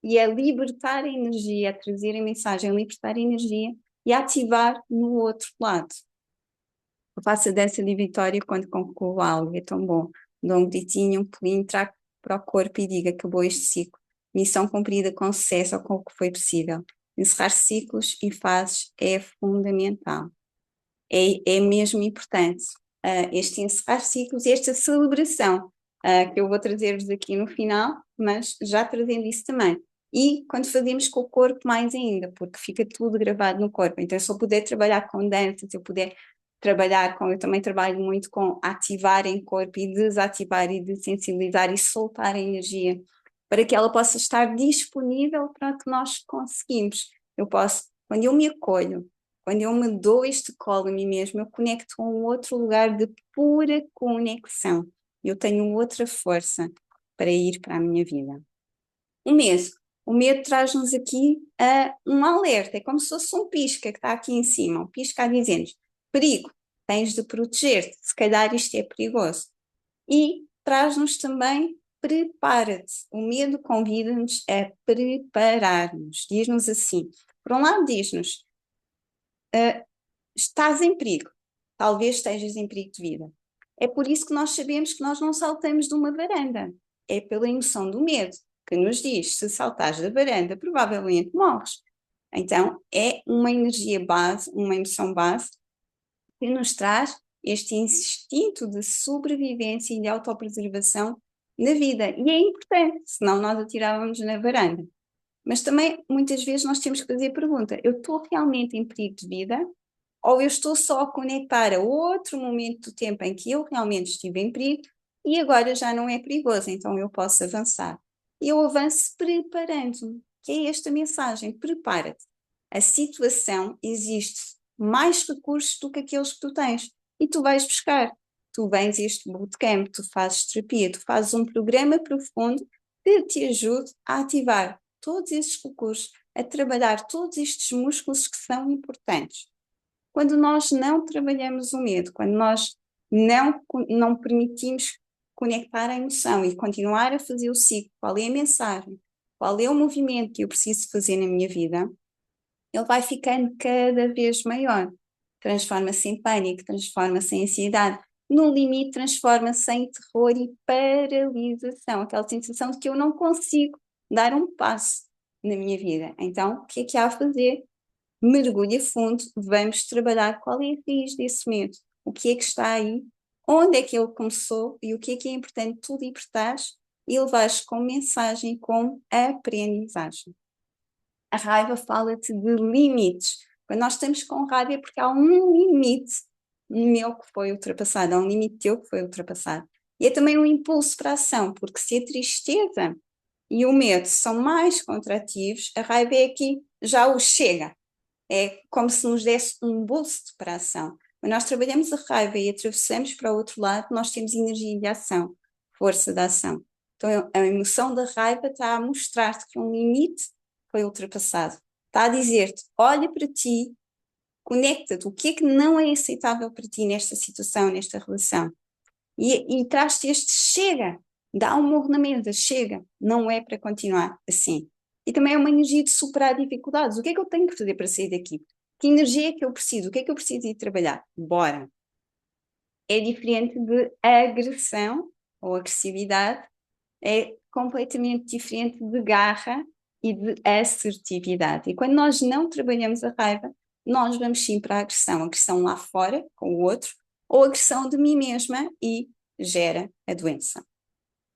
e a libertar a energia, a trazer a mensagem, a libertar a energia e a ativar no outro lado. Eu faço a dança de vitória quando concluo algo, é tão bom. Dou um gritinho, um pulinho, trago para o corpo e digo, acabou este ciclo. Missão cumprida com sucesso ou com o que foi possível. Encerrar ciclos e fases é fundamental. É mesmo importante este encerrar ciclos e esta celebração que eu vou trazer-vos aqui no final, mas já trazendo isso também. E quando fazemos com o corpo, mais ainda, porque fica tudo gravado no corpo. Então, se eu puder trabalhar com dança, se eu puder trabalhar com, eu também trabalho muito com ativar em corpo e desativar e desensibilizar e soltar a energia para que ela possa estar disponível para o que nós conseguimos. Eu posso, quando eu me acolho, quando eu me dou este colo a mim mesma, eu conecto com um outro lugar de pura conexão. Eu tenho outra força para ir para a minha vida. O medo. O medo traz-nos aqui um alerta, é como se fosse um pisca que está aqui em cima, um pisca a dizer-nos, perigo, tens de proteger-te, se calhar isto é perigoso. E traz-nos também, prepara-te. O medo convida-nos a preparar-nos, diz-nos assim, por um lado diz-nos, estás em perigo, talvez estejas em perigo de vida. É por isso que nós sabemos que nós não saltamos de uma varanda. É pela emoção do medo que nos diz: se saltares da varanda, provavelmente morres. Então, é uma energia base, uma emoção base, que nos traz este instinto de sobrevivência e de autopreservação na vida. E é importante, senão nós atirávamos na varanda. Mas também, muitas vezes, nós temos que fazer a pergunta: eu estou realmente em perigo de vida? Ou eu estou só a conectar a outro momento do tempo em que eu realmente estive em perigo e agora já não é perigoso, então eu posso avançar. e eu avanço preparando-me, que é esta mensagem, prepara-te. A situação existe mais recursos do que aqueles que tu tens e tu vais buscar. Tu vens a este bootcamp, tu fazes terapia, tu fazes um programa profundo que te ajude a ativar todos estes recursos, a trabalhar todos estes músculos que são importantes. Quando nós não trabalhamos o medo, quando nós não permitimos conectar a emoção e continuar a fazer o ciclo, qual é a mensagem, qual é o movimento que eu preciso fazer na minha vida, ele vai ficando cada vez maior. Transforma-se em pânico, transforma-se em ansiedade. No limite, transforma-se em terror e paralisação, aquela sensação de que eu não consigo dar um passo na minha vida. Então, o que é que há a fazer? Mergulha fundo, vamos trabalhar qual é a raiz desse medo, o que é que está aí, onde é que ele começou e o que é importante tu libertares e levares como mensagem, como aprendizagem. A raiva fala-te de limites. Quando nós estamos com raiva é porque há um limite meu que foi ultrapassado, há um limite teu que foi ultrapassado. E é também um impulso para a ação, porque se a tristeza e o medo são mais contrativos, a raiva é aqui, já o chega. É como se nos desse um boost para a ação. Quando nós trabalhamos a raiva e atravessamos para o outro lado, nós temos energia de ação, força da ação. Então a emoção da raiva está a mostrar-te que um limite foi ultrapassado. Está a dizer-te, olha para ti, conecta-te, o que é que não é aceitável para ti nesta situação, nesta relação. E traz-te este chega, dá um morro na mesa, chega, não é para continuar assim. E também é uma energia de superar dificuldades. O que é que eu tenho que fazer para sair daqui? Que energia é que eu preciso? O que é que eu preciso ir trabalhar? Bora! É diferente de agressão ou agressividade, é completamente diferente de garra e de assertividade. E quando nós não trabalhamos a raiva, nós vamos sim para a agressão lá fora, com o outro, ou agressão de mim mesma e gera a doença.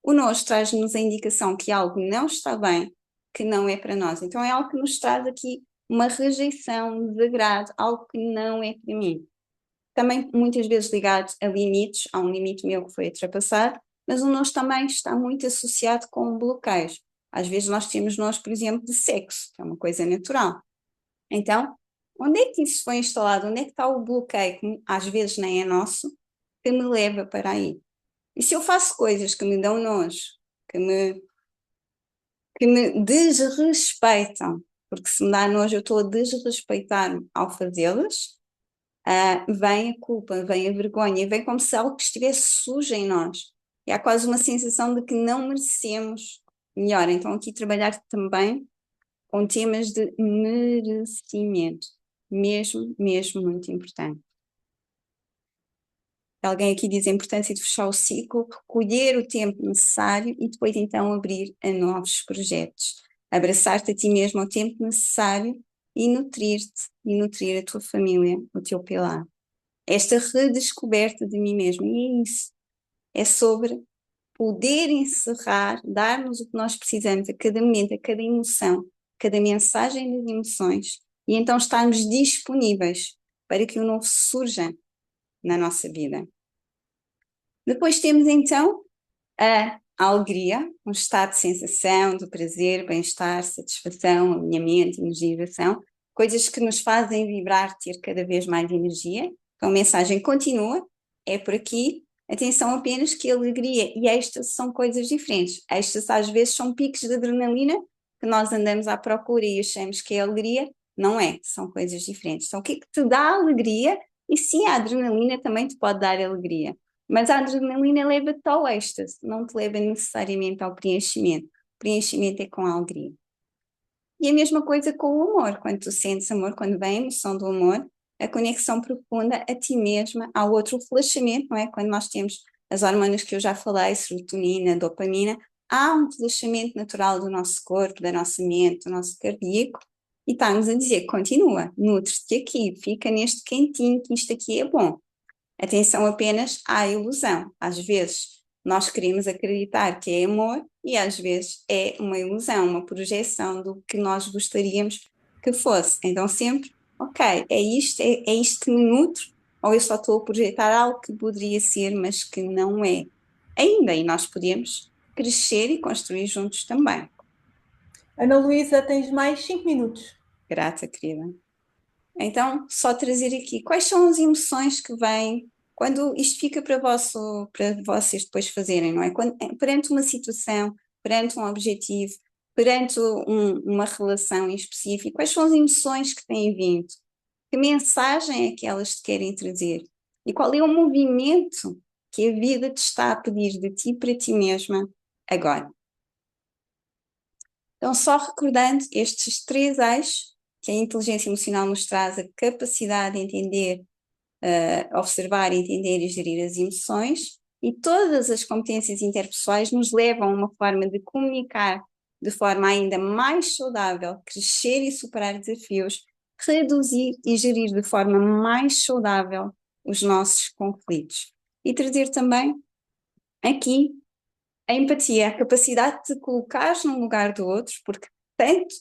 O nós traz-nos a indicação que algo não está bem, que não é para nós. Então é algo que nos traz aqui uma rejeição, um desagrado, algo que não é para mim. Também muitas vezes ligado a limites, há um limite meu que foi ultrapassado, mas o nós também está muito associado com bloqueios. Às vezes nós temos nós, por exemplo, de sexo, que é uma coisa natural. Então, onde é que isso foi instalado? Onde é que está o bloqueio, que às vezes nem é nosso, que me leva para aí? E se eu faço coisas que me dão nojo, que me, que me desrespeitam, porque se me dá nojo eu estou a desrespeitar-me ao fazê-las, vem a culpa, vem a vergonha, vem como se algo estivesse sujo em nós. E há quase uma sensação de que não merecemos melhor. Então aqui trabalhar também com temas de merecimento, mesmo muito importante. Alguém aqui diz a importância de fechar o ciclo, recolher o tempo necessário e depois então abrir a novos projetos. Abraçar-te a ti mesmo ao tempo necessário e nutrir-te e nutrir a tua família, o teu pilar. Esta redescoberta de mim mesmo, e é isso. É sobre poder encerrar, dar-nos o que nós precisamos a cada momento, a cada emoção, cada mensagem das emoções, e então estarmos disponíveis para que o novo surja na nossa vida. Depois temos então a alegria, um estado de sensação, de prazer, bem-estar, satisfação, alinhamento, energização, coisas que nos fazem vibrar, ter cada vez mais energia. Então a mensagem continua, é por aqui, atenção apenas que alegria e êxtase são coisas diferentes. Êxtase às vezes são picos de adrenalina que nós andamos à procura e achamos que é alegria, não é, são coisas diferentes. Então o que é que te dá alegria? E sim, a adrenalina também te pode dar alegria. Mas a adrenalina leva-te ao êxtase, não te leva necessariamente ao preenchimento. O preenchimento é com a alegria. E a mesma coisa com o amor. Quando tu sentes amor, quando vem a emoção do amor, a conexão profunda a ti mesma, ao outro, o relaxamento, não é? Quando nós temos as hormonas que eu já falei, serotonina, dopamina, há um relaxamento natural do nosso corpo, da nossa mente, do nosso cardíaco, e está-nos a dizer, continua, nutre-te aqui, fica neste quentinho, que isto aqui é bom. Atenção apenas à ilusão. Às vezes nós queremos acreditar que é amor e às vezes é uma ilusão, uma projeção do que nós gostaríamos que fosse. Então sempre, ok, é isto que me nutre ou eu só estou a projetar algo que poderia ser, mas que não é. Ainda, e nós podemos crescer e construir juntos também. Ana Luísa, tens mais 5 minutos. Grata, querida. Então, só trazer aqui, quais são as emoções que vêm quando isto fica para vocês depois fazerem, não é? Perante uma situação, perante um objetivo, perante uma relação em específico, quais são as emoções que têm vindo? Que mensagem é que elas te querem trazer? E qual é o movimento que a vida te está a pedir de ti para ti mesma agora? Então, só recordando estes 3 eixos que a inteligência emocional nos traz, a capacidade de entender, observar, entender e gerir as emoções, e todas as competências interpessoais nos levam a uma forma de comunicar de forma ainda mais saudável, crescer e superar desafios, reduzir e gerir de forma mais saudável os nossos conflitos. E trazer também aqui a empatia, a capacidade de te colocares no lugar do outro, porque tanto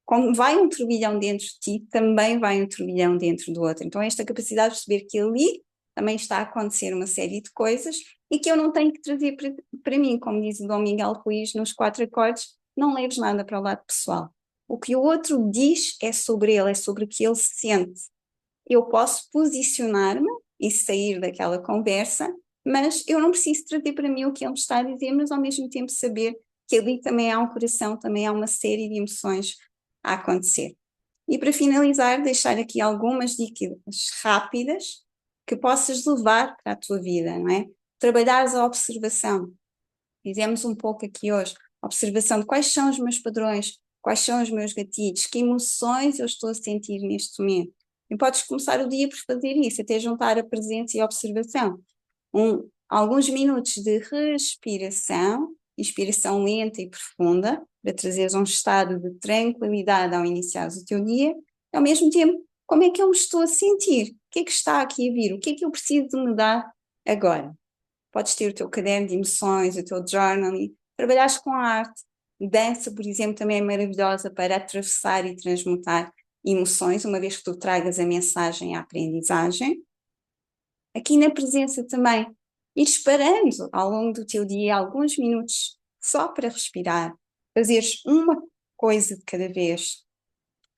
como vai um turbilhão dentro de ti, também vai um turbilhão dentro do outro. Então, esta capacidade de perceber que ali também está a acontecer uma série de coisas e que eu não tenho que trazer para mim, como diz o Dom Miguel Ruiz nos 4 acordes, não leves nada para o lado pessoal. O que o outro diz é sobre ele, é sobre o que ele sente. Eu posso posicionar-me e sair daquela conversa, mas eu não preciso trazer para mim o que ele me está a dizer, mas ao mesmo tempo saber que ali também há um coração, também há uma série de emoções a acontecer. E para finalizar, deixar aqui algumas dicas rápidas que possas levar para a tua vida, não é? Trabalhares a observação. Fizemos um pouco aqui hoje, observação de quais são os meus padrões, quais são os meus gatilhos, que emoções eu estou a sentir neste momento. E podes começar o dia por fazer isso, até juntar a presença e a observação. Alguns minutos de respiração, inspiração lenta e profunda, para trazeres um estado de tranquilidade ao iniciares o teu dia, e ao mesmo tempo, como é que eu me estou a sentir? O que é que está aqui a vir? O que é que eu preciso de mudar agora? Podes ter o teu caderno de emoções, o teu journaling, trabalhares com a arte. Dança, por exemplo, também é maravilhosa para atravessar e transmutar emoções, uma vez que tu tragas a mensagem à aprendizagem. Aqui na presença também, ires parando ao longo do teu dia alguns minutos só para respirar, fazeres uma coisa de cada vez,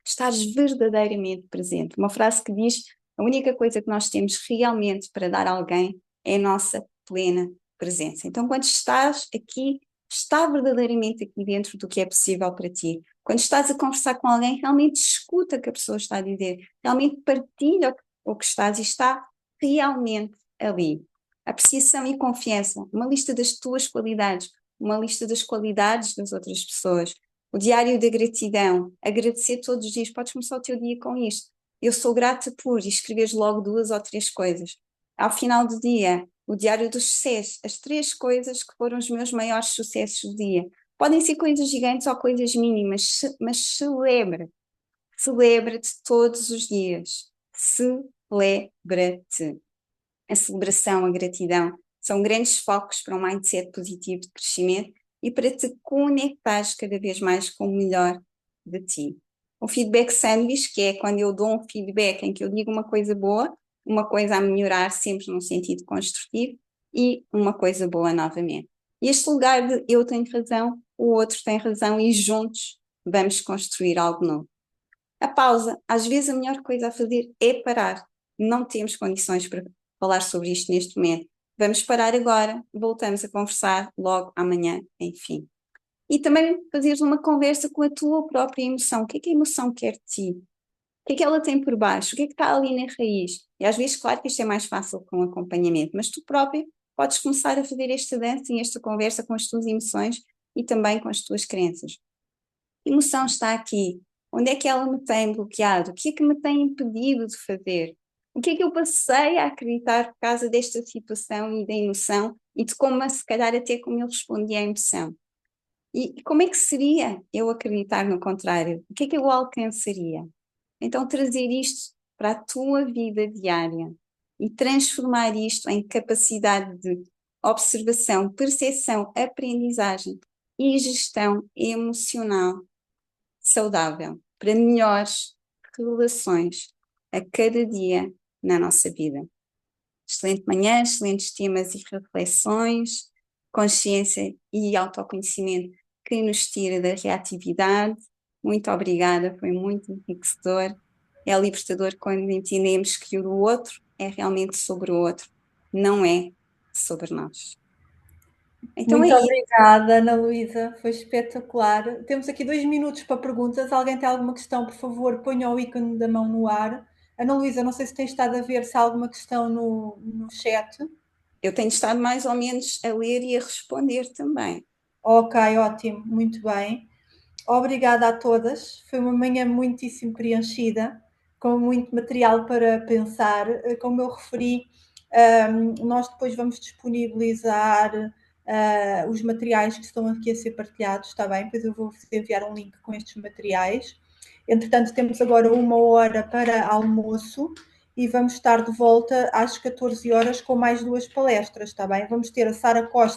estares verdadeiramente presente. Uma frase que diz: a única coisa que nós temos realmente para dar a alguém é a nossa plena presença. Então, quando estás aqui, está verdadeiramente aqui dentro do que é possível para ti. Quando estás a conversar com alguém, realmente escuta o que a pessoa está a dizer, realmente partilha o que estás e está realmente ali. Apreciação e confiança, uma lista das tuas qualidades, uma lista das qualidades das outras pessoas. O diário da gratidão, agradecer todos os dias, podes começar o teu dia com isto. Eu sou grata por, e escreveres logo 2 ou 3 coisas. Ao final do dia, o diário dos sucessos, as 3 coisas que foram os meus maiores sucessos do dia. Podem ser coisas gigantes ou coisas mínimas, mas celebra-te todos os dias. Celebra-te. A celebração, a gratidão, são grandes focos para um mindset positivo de crescimento e para te conectares cada vez mais com o melhor de ti. O feedback sandwich, que é quando eu dou um feedback em que eu digo uma coisa boa, uma coisa a melhorar sempre num sentido construtivo e uma coisa boa novamente. E este lugar de eu tenho razão, o outro tem razão e juntos vamos construir algo novo. A pausa, às vezes a melhor coisa a fazer é parar. Não temos condições para falar sobre isto neste momento. Vamos parar agora, voltamos a conversar logo amanhã, enfim. E também fazeres uma conversa com a tua própria emoção. O que é que a emoção quer de ti? O que é que ela tem por baixo? O que é que está ali na raiz? E às vezes, claro que isto é mais fácil com acompanhamento, mas tu próprio podes começar a fazer esta dança e esta conversa com as tuas emoções e também com as tuas crenças. A emoção está aqui. Onde é que ela me tem bloqueado? O que é que me tem impedido de fazer? O que é que eu passei a acreditar por causa desta situação e da emoção e de como, se calhar, até como eu respondi à emoção? E como é que seria eu acreditar no contrário? O que é que eu alcançaria? Então, trazer isto para a tua vida diária e transformar isto em capacidade de observação, percepção, aprendizagem e gestão emocional saudável para melhores relações a cada dia na nossa vida. Excelente manhã, excelentes temas e reflexões. consciência e autoconhecimento que nos tira da reatividade. Muito obrigada, foi muito enriquecedor. É libertador quando entendemos que o do outro é realmente sobre o outro, não é sobre nós. Então é Muito isso. obrigada, Ana Luísa, foi espetacular. Temos aqui 2 minutos para perguntas. Alguém tem alguma questão, por favor, ponha o ícone da mão no ar. Ana Luísa, não sei se tem estado a ver se há alguma questão no chat. Eu tenho estado mais ou menos a ler e a responder também. Ok, ótimo, muito bem. Obrigada a todas. Foi uma manhã muitíssimo preenchida, com muito material para pensar. Como eu referi, nós depois vamos disponibilizar os materiais que estão aqui a ser partilhados, está bem? Depois eu vou enviar um link com estes materiais. Entretanto, temos agora 1 hora para almoço e vamos estar de volta às 14 horas com mais 2 palestras, está bem? Vamos ter a Sara Costa